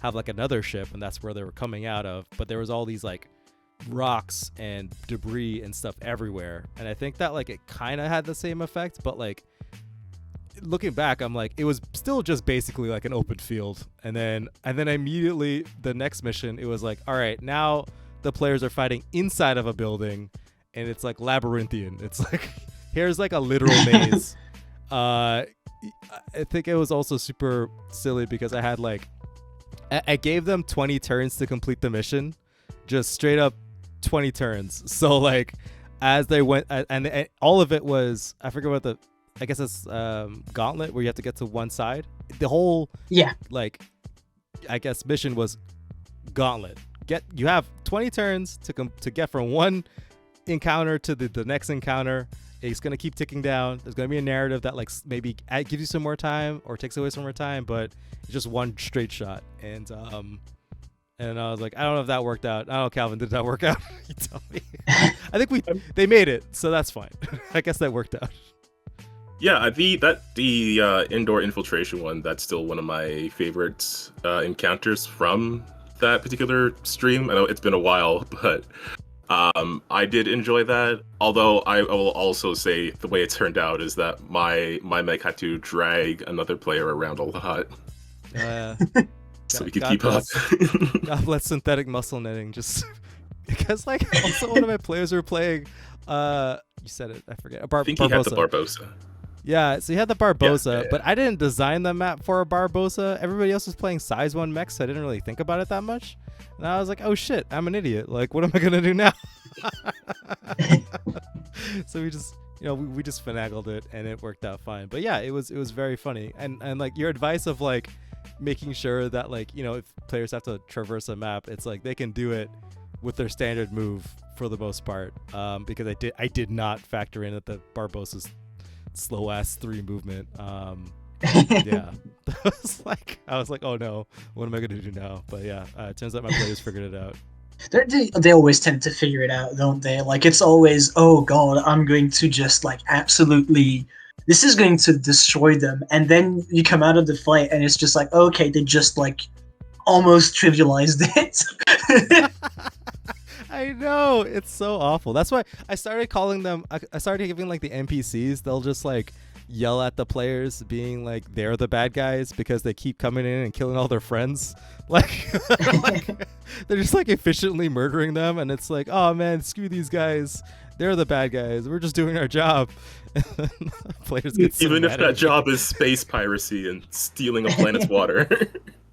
have like another ship, and that's where they were coming out of. But there was all these like rocks and debris and stuff everywhere, and I think that like it kind of had the same effect, but like looking back, I'm like, it was still just basically like an open field. And then immediately the next mission, it was like, all right, now the players are fighting inside of a building, and it's like labyrinthian. It's like here's like a literal maze. I think it was also super silly because I had like I gave them 20 turns to complete the mission, just straight up 20 turns. So like as they went, and all of it was, I forget what I guess it's gauntlet where you have to get to one side. The whole like I guess mission was gauntlet. You have 20 turns to get from one encounter to the next encounter. It's gonna keep ticking down. There's gonna be a narrative that like maybe gives you some more time or takes away some more time, but it's just one straight shot. And I was like, I don't know if that worked out. I don't know, Calvin, did that work out? You tell me. I think they made it, so that's fine. I guess that worked out. Yeah, the indoor infiltration one, that's still one of my favorite encounters from that particular stream. I know it's been a while, but I did enjoy that. Although I will also say the way it turned out is that my mech had to drag another player around a lot. So we could keep up. God bless synthetic muscle knitting. Just because like also one of my players were playing you said it, I forget. I think he had the Barbossa. Yeah, so he had the Barbossa, but I didn't design the map for a Barbossa. Everybody else was playing size 1 mechs, so I didn't really think about it that much. And I was like, oh shit, I'm an idiot. Like, what am I gonna do now? So we just, we just finagled it, and it worked out fine. But yeah, it was very funny. And like your advice of like making sure that like, if players have to traverse a map, it's like they can do it with their standard move for the most part. Because I did not factor in that the Barbossa's slow ass 3 movement. Yeah. I was like, oh no, what am I gonna do now? But yeah, it turns out my players figured it out. They always tend to figure it out, don't they? Like it's always, oh god, I'm going to just like absolutely, this is going to destroy them, and then you come out of the fight and it's just like, okay, they just like almost trivialized it. I know, it's so awful. That's why I started calling them, I started giving like the NPCs, they'll just like yell at the players being like they're the bad guys because they keep coming in and killing all their friends. Like, they're just like efficiently murdering them, and it's like, oh man, screw these guys, they're the bad guys, we're just doing our job. Players get so even if that job is space piracy and stealing a planet's water.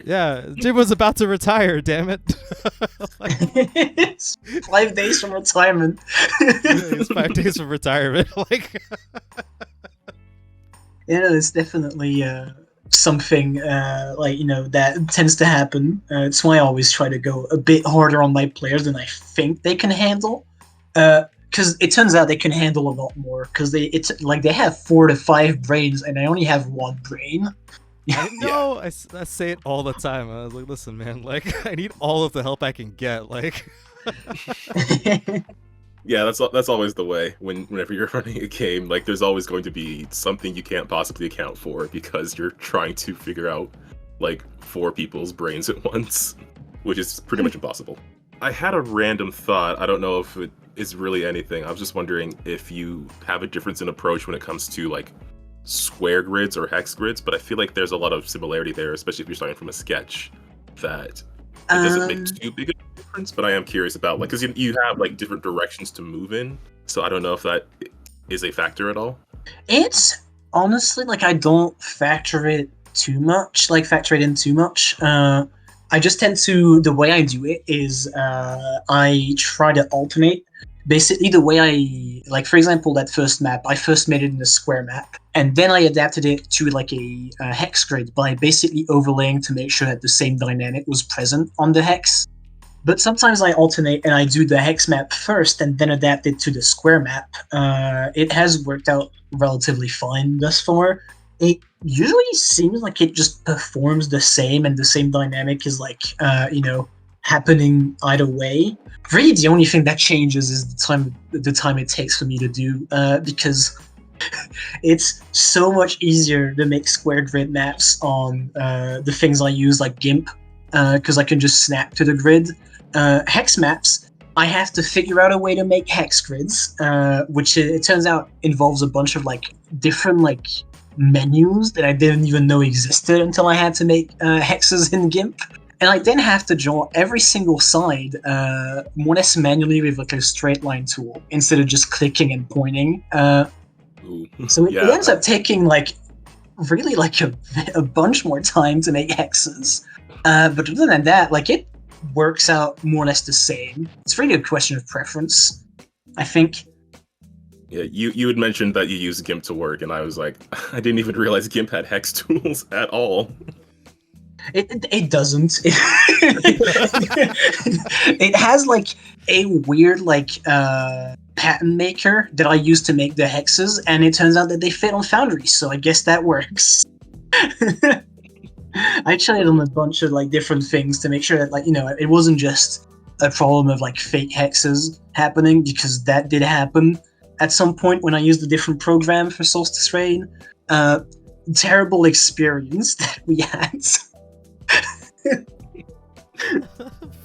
Yeah, Jim was about to retire. Damn it! It's 5 days from retirement. It's 5 days from retirement. Like, yeah, it's definitely something that tends to happen. It's why I always try to go a bit harder on my players than I think they can handle. Because it turns out they can handle a lot more. Because they have 4 to 5 brains, and I only have 1 brain. I know. I say it all the time. I was like, listen, man. Like, I need all of the help I can get. Like. Yeah, that's always the way. Whenever you're running a game, like there's always going to be something you can't possibly account for because you're trying to figure out like 4 people's brains at once, which is pretty much impossible. I had a random thought. I don't know if it is really anything. I was just wondering if you have a difference in approach when it comes to like square grids or hex grids, but I feel like there's a lot of similarity there, especially if you're starting from a sketch, that it doesn't make too big a difference. But I am curious about like, because you have like different directions to move in, so I don't know if that is a factor at all. It's honestly like I don't factor it in too much. I just tend to, the way I do it is I try to alternate. Basically, the way I, for example, that first map, I first made it in a square map, and then I adapted it to like a hex grid by basically overlaying to make sure that the same dynamic was present on the hex. But sometimes I alternate and I do the hex map first and then adapt it to the square map. It has worked out relatively fine thus far. It usually seems like it just performs the same, and the same dynamic is happening either way. Really, the only thing that changes is the time it takes for me to do, because it's so much easier to make square grid maps on the things I use, like GIMP, because I can just snap to the grid. Hex maps, I have to figure out a way to make hex grids, which it turns out involves a bunch of different menus that I didn't even know existed until I had to make hexes in GIMP. And I then have to draw every single side more or less manually with a straight line tool instead of just clicking and pointing. So it ends up taking really a bunch more time to make hexes. But other than that, it works out more or less the same. It's really a question of preference, I think. Yeah, you had mentioned that you use GIMP to work, and I was like, I didn't even realize GIMP had hex tools at all. It doesn't. It has a weird pattern maker that I use to make the hexes, and it turns out that they fit on Foundry, so I guess that works. I tried on a bunch of different things to make sure that it wasn't just a problem of fake hexes happening, because that did happen at some point when I used a different program for Solstice Rain. Terrible experience that we had.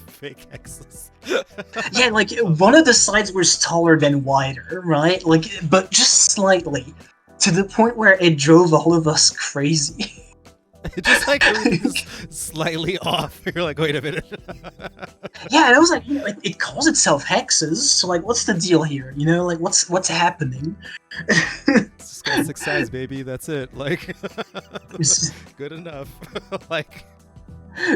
Fake hexes. Yeah, one of the sides was taller than wider, right? But just slightly, to the point where it drove all of us crazy. Just slightly off. You're like, wait a minute. Yeah, and I was like, it calls itself hexes, so what's the deal here? What's happening? It's just got 6 sides, baby. That's it. Good enough.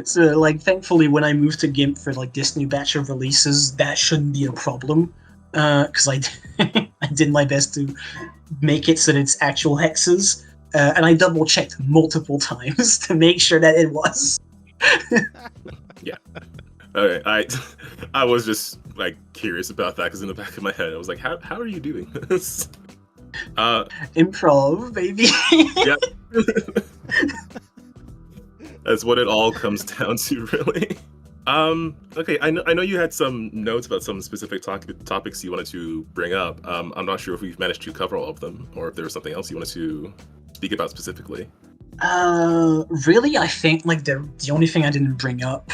So, thankfully, when I moved to GIMP for this new batch of releases, that shouldn't be a problem, because I did my best to make it so that it's actual hexes. And I double-checked multiple times to make sure that it was. Yeah. Okay, I was just curious about that, because in the back of my head I was like, how are you doing this? Improv, baby. Yeah. That's what it all comes down to, really. Okay, I know you had some notes about some specific topics you wanted to bring up. I'm not sure if we've managed to cover all of them, or if there was something else you wanted to speak about specifically. Really, I think the only thing I didn't bring up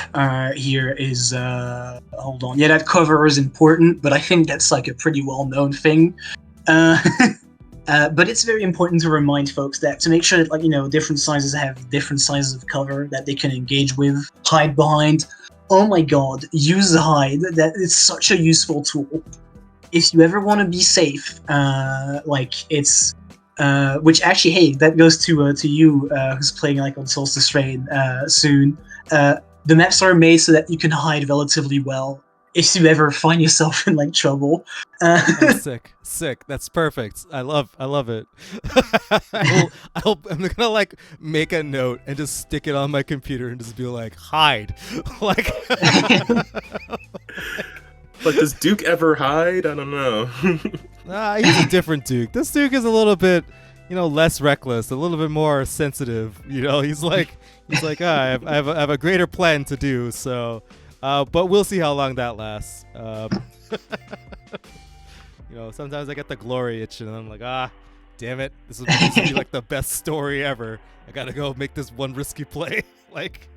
here is hold on. Yeah, that cover is important, but I think that's a pretty well-known thing. But it's very important to remind folks that to make sure that different sizes have different sizes of cover that they can engage with, hide behind. Oh my god, use the hide. That is such a useful tool. If you ever want to be safe, it's which actually, hey, that goes to you who's playing on Solstice Rain soon. The maps are made so that you can hide relatively well if you ever find yourself in like trouble. Oh, sick. That's perfect. I love it. I'm gonna like make a note and just stick it on my computer and just be like, hide. Like, But does Duke ever hide? I don't know. He's a different Duke. This Duke is a little bit, less reckless, a little bit more sensitive. He's like, I have a greater plan to do. So, but we'll see how long that lasts. Sometimes I get the glory itch and I'm like, damn it, this will be like the best story ever. I gotta go make this one risky play. Like,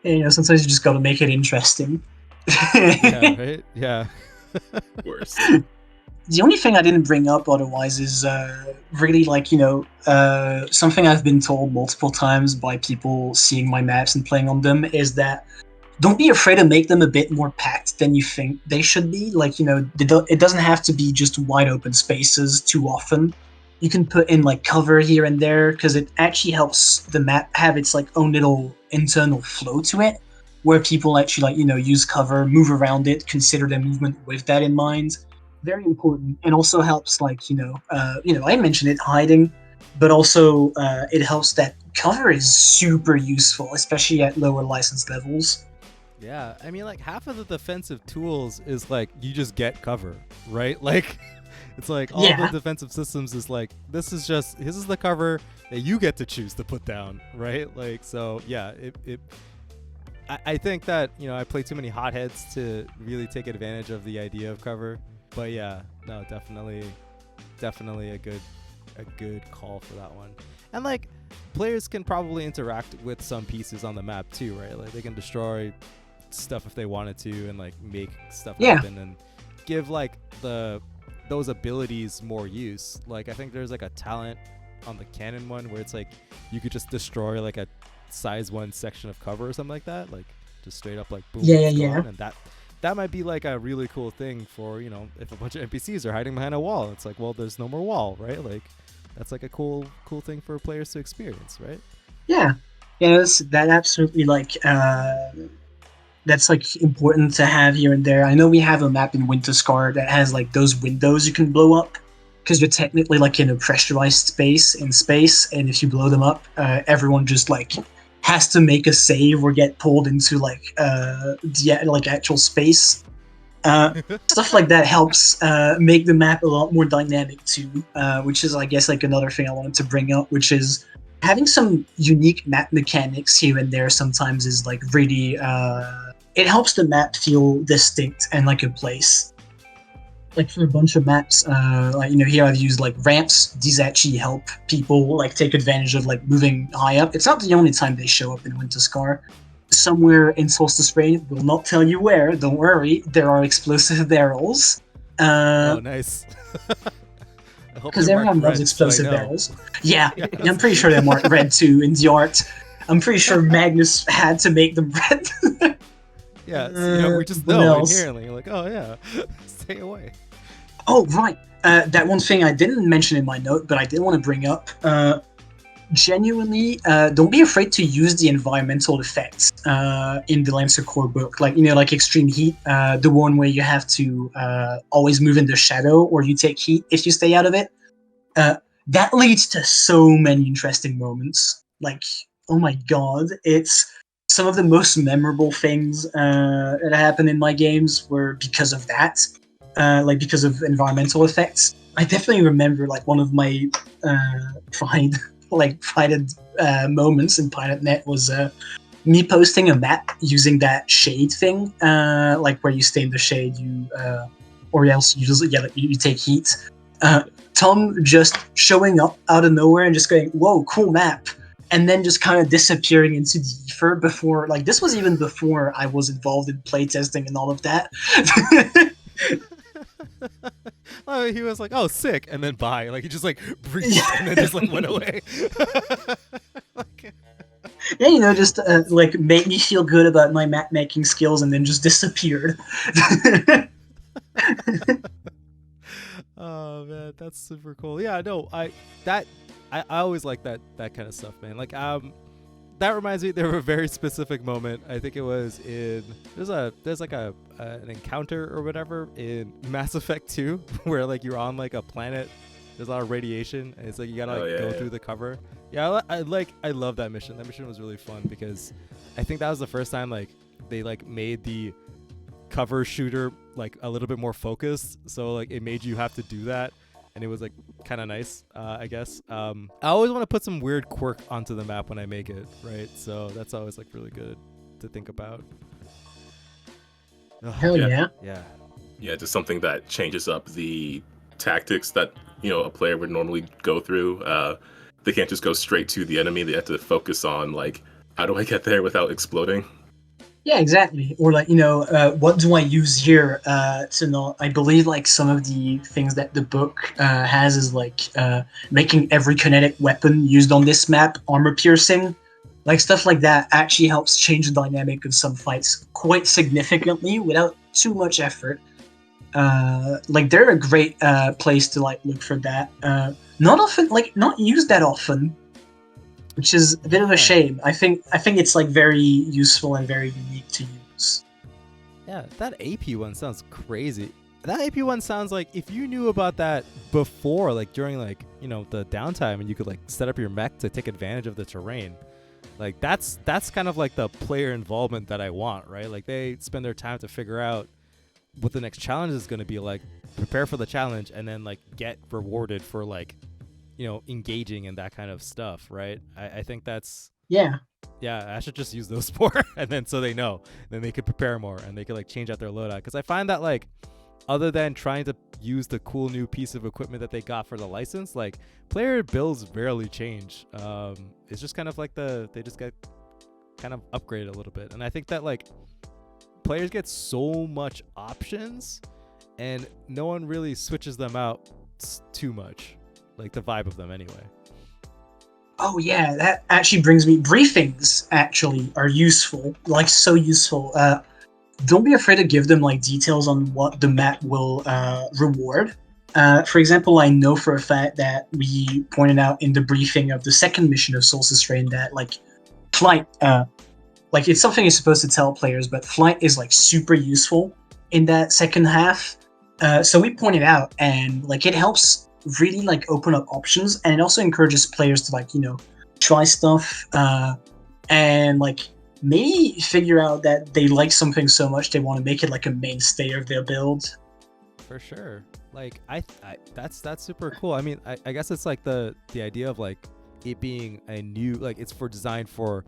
sometimes you just gotta make it interesting. Yeah, right? Yeah. Of course. The only thing I didn't bring up otherwise is really like, something I've been told multiple times by people seeing my maps and playing on them is that don't be afraid to make them a bit more packed than you think they should be. Like, it doesn't have to be just wide open spaces too often. You can put in like cover here and there because it actually helps the map have its like own little internal flow to it, where people actually like, use cover, move around it, consider their movement with that in mind. Very important, and also helps like, I mentioned it, hiding, but also it helps that cover is super useful, especially at lower license levels. Yeah, I mean, like half of the defensive tools is like you just get cover, right? Like it's like all the defensive systems is like this is the cover that you get to choose to put down, right? Like, so yeah, I think that I play too many hotheads to really take advantage of the idea of cover, but yeah, no, definitely a good call for that one. And like players can probably interact with some pieces on the map too, right? Like they can destroy stuff if they wanted to and like make stuff happen and give like those abilities more use. Like I think there's like a talent on the cannon one where it's like you could just destroy like a size 1 section of cover or something like that, like just straight up like boom, gone. And that might be like a really cool thing for if a bunch of NPCs are hiding behind a wall, it's like, well, there's no more wall, right? Like that's like a cool thing for players to experience, right? That absolutely like that's like important to have here and there. I know we have a map in Winter Scar that has like those windows you can blow up because you're technically like in a pressurized space, and if you blow them up, everyone just like has to make a save or get pulled into like the actual space. Stuff like that helps make the map a lot more dynamic too, which is I guess like another thing I wanted to bring up, which is having some unique map mechanics here and there sometimes is like really it helps the map feel distinct and like a place. Like for a bunch of maps, here I've used like ramps. These actually help people like take advantage of like moving high up. It's not the only time they show up in Winter Scar. Somewhere in Solstice Rain, will not tell you where, don't worry, there are explosive barrels. Oh, nice. Because everyone loves explosive barrels. Yeah, yes. I'm pretty sure they're marked red too in the art. I'm pretty sure Magnus had to make them red. Yeah, we just know inherently. You're like, oh yeah, stay away. Oh, right. That one thing I didn't mention in my note, but I did want to bring up. Genuinely, don't be afraid to use the environmental effects in the Lancer core book. Like, like extreme heat, the one where you have to always move in the shadow or you take heat if you stay out of it. That leads to so many interesting moments. Like, oh my god, it's some of the most memorable things that happen in my games were because of that. Because of environmental effects. I definitely remember like one of my prided moments in Pilot.net was me posting a map using that shade thing, where you stay in the shade, or else you just you take heat. Tom just showing up out of nowhere and just going, "Whoa, cool map," and then just kind of disappearing into the ether before, like, this was even before I was involved in playtesting and all of that. He was like, "Oh, sick," and then bye. Like he just like breathed and then just like went away. Yeah, just like make me feel good about my map making skills, and then just disappeared. Oh man, that's super cool. Yeah, no, I always like that kind of stuff, man. Like that reminds me, there was a very specific moment. I think it was in there's like an encounter or whatever in Mass Effect 2 where like you're on like a planet. There's a lot of radiation, and it's like you gotta go through the cover. Yeah, I love that mission. That mission was really fun because I think that was the first time like they like made the cover shooter like a little bit more focused. So like it made you have to do that, and it was like kind of nice, I guess. I always want to put some weird quirk onto the map when I make it, right? So that's always like really good to think about. Hell yeah. Yeah, just something that changes up the tactics that a player would normally go through. They can't just go straight to the enemy. They have to focus on like, how do I get there without exploding? Yeah, exactly. Or like, what do I use here to not? I believe like some of the things that the book has is like making every kinetic weapon used on this map armor piercing. Like stuff like that actually helps change the dynamic of some fights quite significantly without too much effort. Like they're a great place to like look for that. Not used that often, which is a bit of a shame. I think it's like very useful and very unique to use. Yeah, that AP one sounds crazy. That AP one sounds like if you knew about that before, like during like the downtime, and you could like set up your mech to take advantage of the terrain. Like that's kind of like the player involvement that I want, right? Like they spend their time to figure out what the next challenge is going to be like, prepare for the challenge, and then like get rewarded for like engaging in that kind of stuff, right? I think that's yeah, I should just use those more and then so they know, then they could prepare more and they could like change out their loadout, because I find that like other than trying to use the cool new piece of equipment that they got for the license, like player builds rarely change. It's just kind of like they just get kind of upgraded a little bit, and I think that like players get so much options and no one really switches them out too much, like the vibe of them anyway. Oh yeah, that actually brings me, briefings actually are useful, like so useful. Don't be afraid to give them like details on what the map will reward. For example, I know for a fact that we pointed out in the briefing of the second mission of Solstice Rain that like flight, like it's something you're supposed to tell players, but flight is like super useful in that second half. So we pointed out, and like it helps really like open up options, and it also encourages players to like try stuff and like maybe figure out that they like something so much they want to make it like a mainstay of their build. For sure. Like I that's super cool. I mean, I guess it's like the idea of like it being a new, like it's for designed for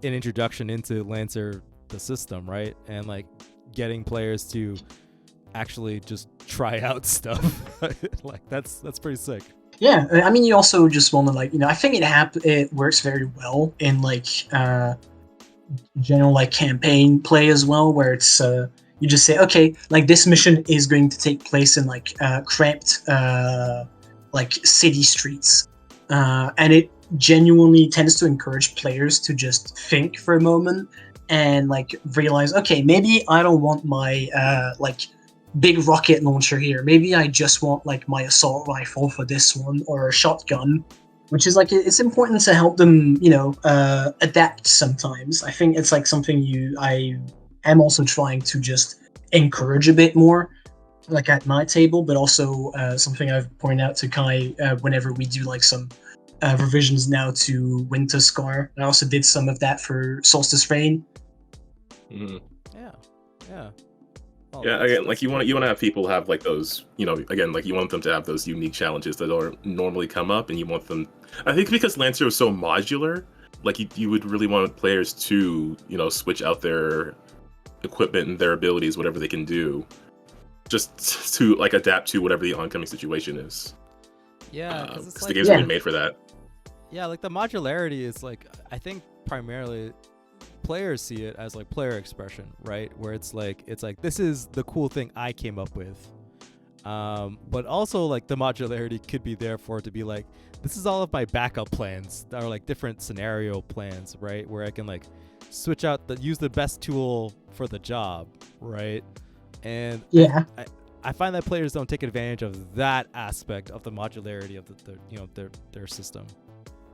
an introduction into Lancer the system, right? And like getting players to actually just try out stuff. Like that's pretty sick. Yeah, I mean, you also just want to like I think it works very well in like general like campaign play as well, where it's you just say, okay, like this mission is going to take place in like cramped like city streets, and it genuinely tends to encourage players to just think for a moment and like realize, okay, maybe I don't want my like big rocket launcher here. Maybe I just want like my assault rifle for this one, or a shotgun, which is like, it's important to help them, adapt sometimes. I think it's like something I am also trying to just encourage a bit more, like at my table, but also something I've pointed out to Kai whenever we do like some revisions now to Winter Scar. I also did some of that for Solstice Rain. Mm-hmm. Yeah. Oh, yeah, again, like you want to have people have like those, again, like you want them to have those unique challenges that don't normally come up, and you want them. I think because Lancer is so modular, like you would really want players to, switch out their equipment and their abilities, whatever they can do, just to like adapt to whatever the oncoming situation is. Yeah, because the game's really made for that. Yeah, like the modularity is like, I think primarily players see it as like player expression, right? Where it's like this is the cool thing I came up with, but also like the modularity could be there for it to be like, this is all of my backup plans that are like different scenario plans, right? Where I can like switch out use the best tool for the job, right? And yeah, I find that players don't take advantage of that aspect of the modularity of their system.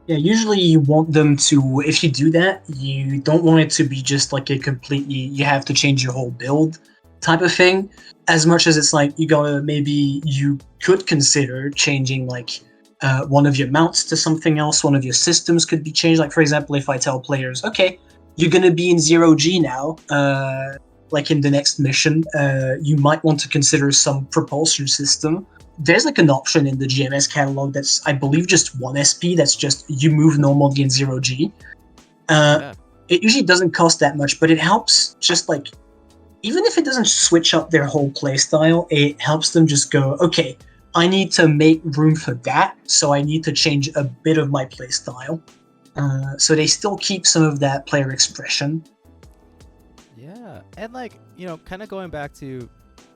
Yeah, usually you want them to, if you do that, you don't want it to be just like a completely, you have to change your whole build type of thing. As much as it's like, maybe you could consider changing like one of your mounts to something else, one of your systems could be changed. Like, for example, if I tell players, okay, you're going to be in 0G now, like in the next mission, you might want to consider some propulsion system. There's like an option in the GMS catalog that's, I believe, just 1 SP. That's just you move normally in 0G. It usually doesn't cost that much, but it helps just like, even if it doesn't switch up their whole playstyle, it helps them just go, okay, I need to make room for that, so I need to change a bit of my playstyle. So they still keep some of that player expression. Yeah, and like, kind of going back to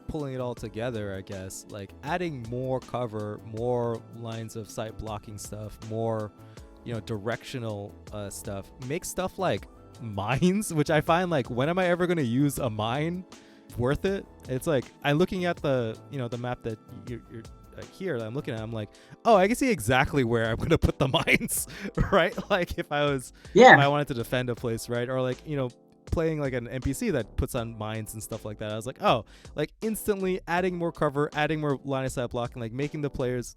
pulling it all together, I guess, like adding more cover, more lines of sight blocking stuff, more directional stuff makes stuff like mines, which I find like, when am I ever going to use a mine worth it? It's like, I'm looking at the the map that you're here that I'm looking at, I'm like, oh, I can see exactly where I'm going to put the mines, right? Like if I wanted to defend a place, right? Or like playing like an NPC that puts on mines and stuff like that, I was like, oh, like instantly adding more cover, adding more line of sight blocking, like making the players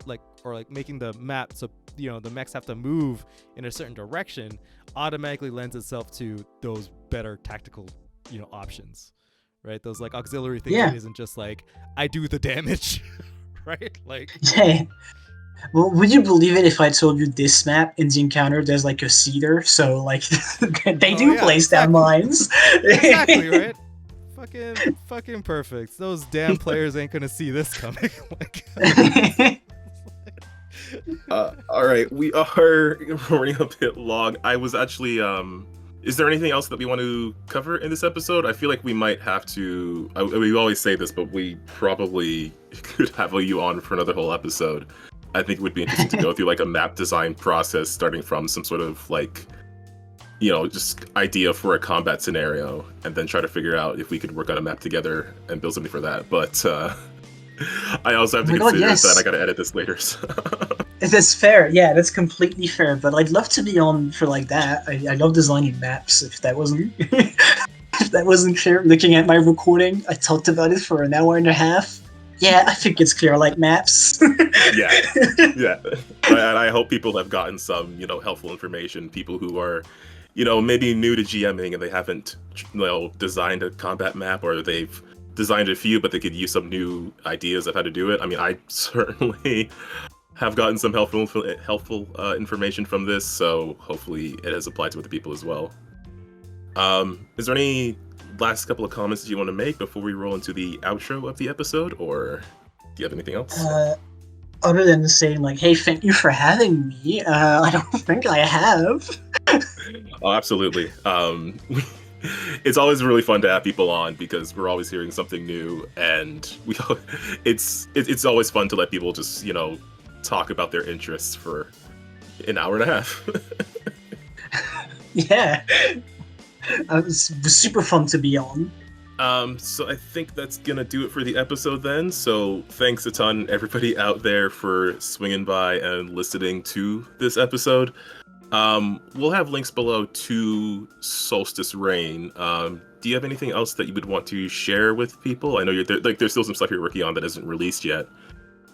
making the map so the mechs have to move in a certain direction, automatically lends itself to those better tactical options, right? Those like auxiliary things that isn't just like, I do the damage. Right? Like, yeah. Well, would you believe it if I told you this map in the encounter there's like a cedar, so like they do place down mines. Exactly, right? Fucking perfect. Those damn players ain't gonna see this coming. All right, we are running a bit long. I was actually is there anything else that we want to cover in this episode? I feel like we might have to. We always say this, but we probably could have you on for another whole episode. I think it would be interesting to go through like a map design process, starting from some sort of like, just idea for a combat scenario, and then try to figure out if we could work on a map together and build something for that. But I also have to consider that I got to edit this later. So. That's fair. Yeah, that's completely fair. But I'd love to be on for like that. I love designing maps. If that wasn't clear, looking at my recording, I talked about it for an hour and a half. Yeah, I think it's clear. I like maps. yeah. And I hope people have gotten some, helpful information. People who are, maybe new to GMing and they haven't, designed a combat map, or they've designed a few, but they could use some new ideas of how to do it. I mean, I certainly have gotten some helpful information from this, so hopefully it has applied to other people as well. Is there any last couple of comments that you want to make before we roll into the outro of the episode, or do you have anything else? Other than saying like, hey, thank you for having me, I don't think I have. Oh, absolutely. It's always really fun to have people on because we're always hearing something new, and it's always fun to let people just talk about their interests for an hour and a half. Yeah, it was super fun to be on. So I think that's gonna do it for the episode then. So thanks a ton, everybody out there, for swinging by and listening to this episode. We'll have links below to Solstice Rain. Do you have anything else that you would want to share with people? I know there's still some stuff you're working on that isn't released yet.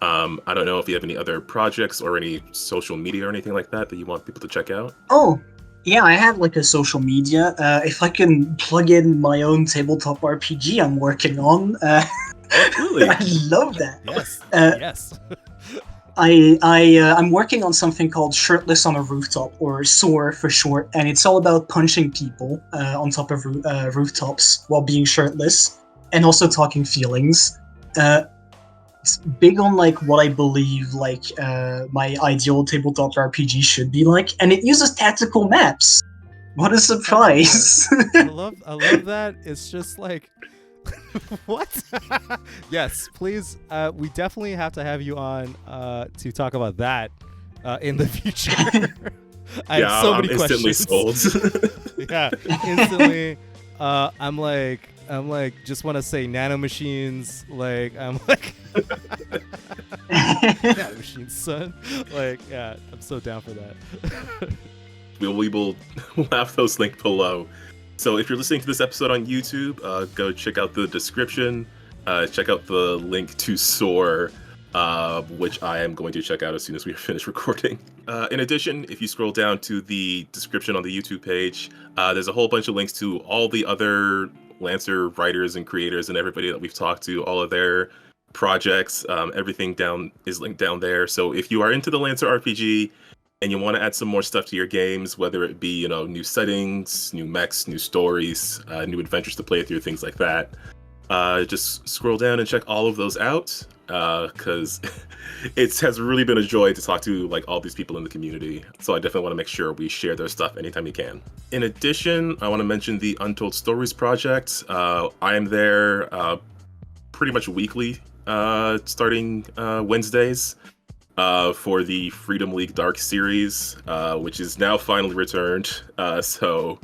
I don't know if you have any other projects or any social media or anything like that you want people to check out. Oh, yeah, I have like a social media. If I can plug in my own tabletop RPG I'm working on. Really? I love that. Yes. Yes. I'm working on something called Shirtless on a Rooftop, or SOAR for short, and it's all about punching people on top of rooftops while being shirtless, and also talking feelings. It's big on like what I believe like my ideal tabletop RPG should be like, and it uses tactical maps. What a surprise! I love that. It's just like, what? Yes, please. We definitely have to have you on to talk about that in the future. I have so many instantly questions. Sold. Yeah, instantly. I'm like, I'm like, just want to say nanomachines. Like, I'm like, nanomachines, son. Like, yeah, I'm so down for that. We will have those linked below. So if you're listening to this episode on YouTube, go check out the description. Check out the link to SOAR, which I am going to check out as soon as we finish recording. In addition, if you scroll down to the description on the YouTube page, there's a whole bunch of links to all the other Lancer writers and creators and everybody that we've talked to, all of their projects. Everything down is linked down there. So if you are into the Lancer RPG and you want to add some more stuff to your games, whether it be, new settings, new mechs, new stories, new adventures to play through, things like that, just scroll down and check all of those out, because it has really been a joy to talk to all these people in the community. So I definitely want to make sure we share their stuff anytime we can. In addition, I want to mention the Untold Stories project. I am there pretty much weekly, starting Wednesdays, for the Freedom League Dark series, which is now finally returned. So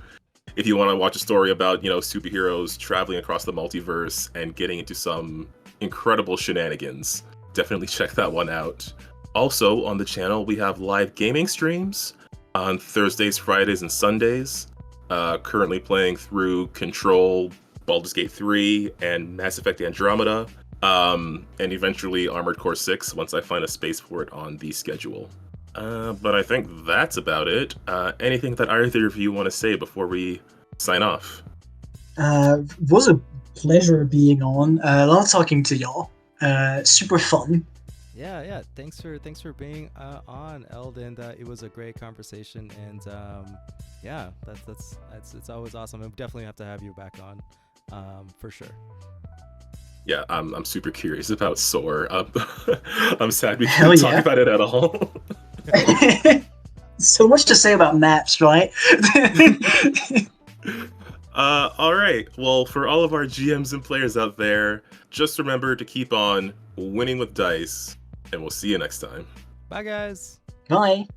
if you want to watch a story about, superheroes traveling across the multiverse and getting into some incredible shenanigans, definitely check that one out. Also on the channel, we have live gaming streams on Thursdays, Fridays, and Sundays. Currently playing through Control, Baldur's Gate 3, and Mass Effect Andromeda. And eventually Armored Core 6 once I find a space for it on the schedule. But I think that's about it. Anything that either of you want to say before we sign off? Was a pleasure being on. Love talking to y'all. Super fun. Yeah. Thanks for being on, Eld, and it was a great conversation. And yeah, it's always awesome. I definitely have to have you back on, for sure. Yeah, I'm super curious about SOAR. I'm sad we can't talk about it at all. So much to say about maps, right? All right. Well, for all of our GMs and players out there, just remember to keep on winning with dice, and we'll see you next time. Bye, guys. Bye.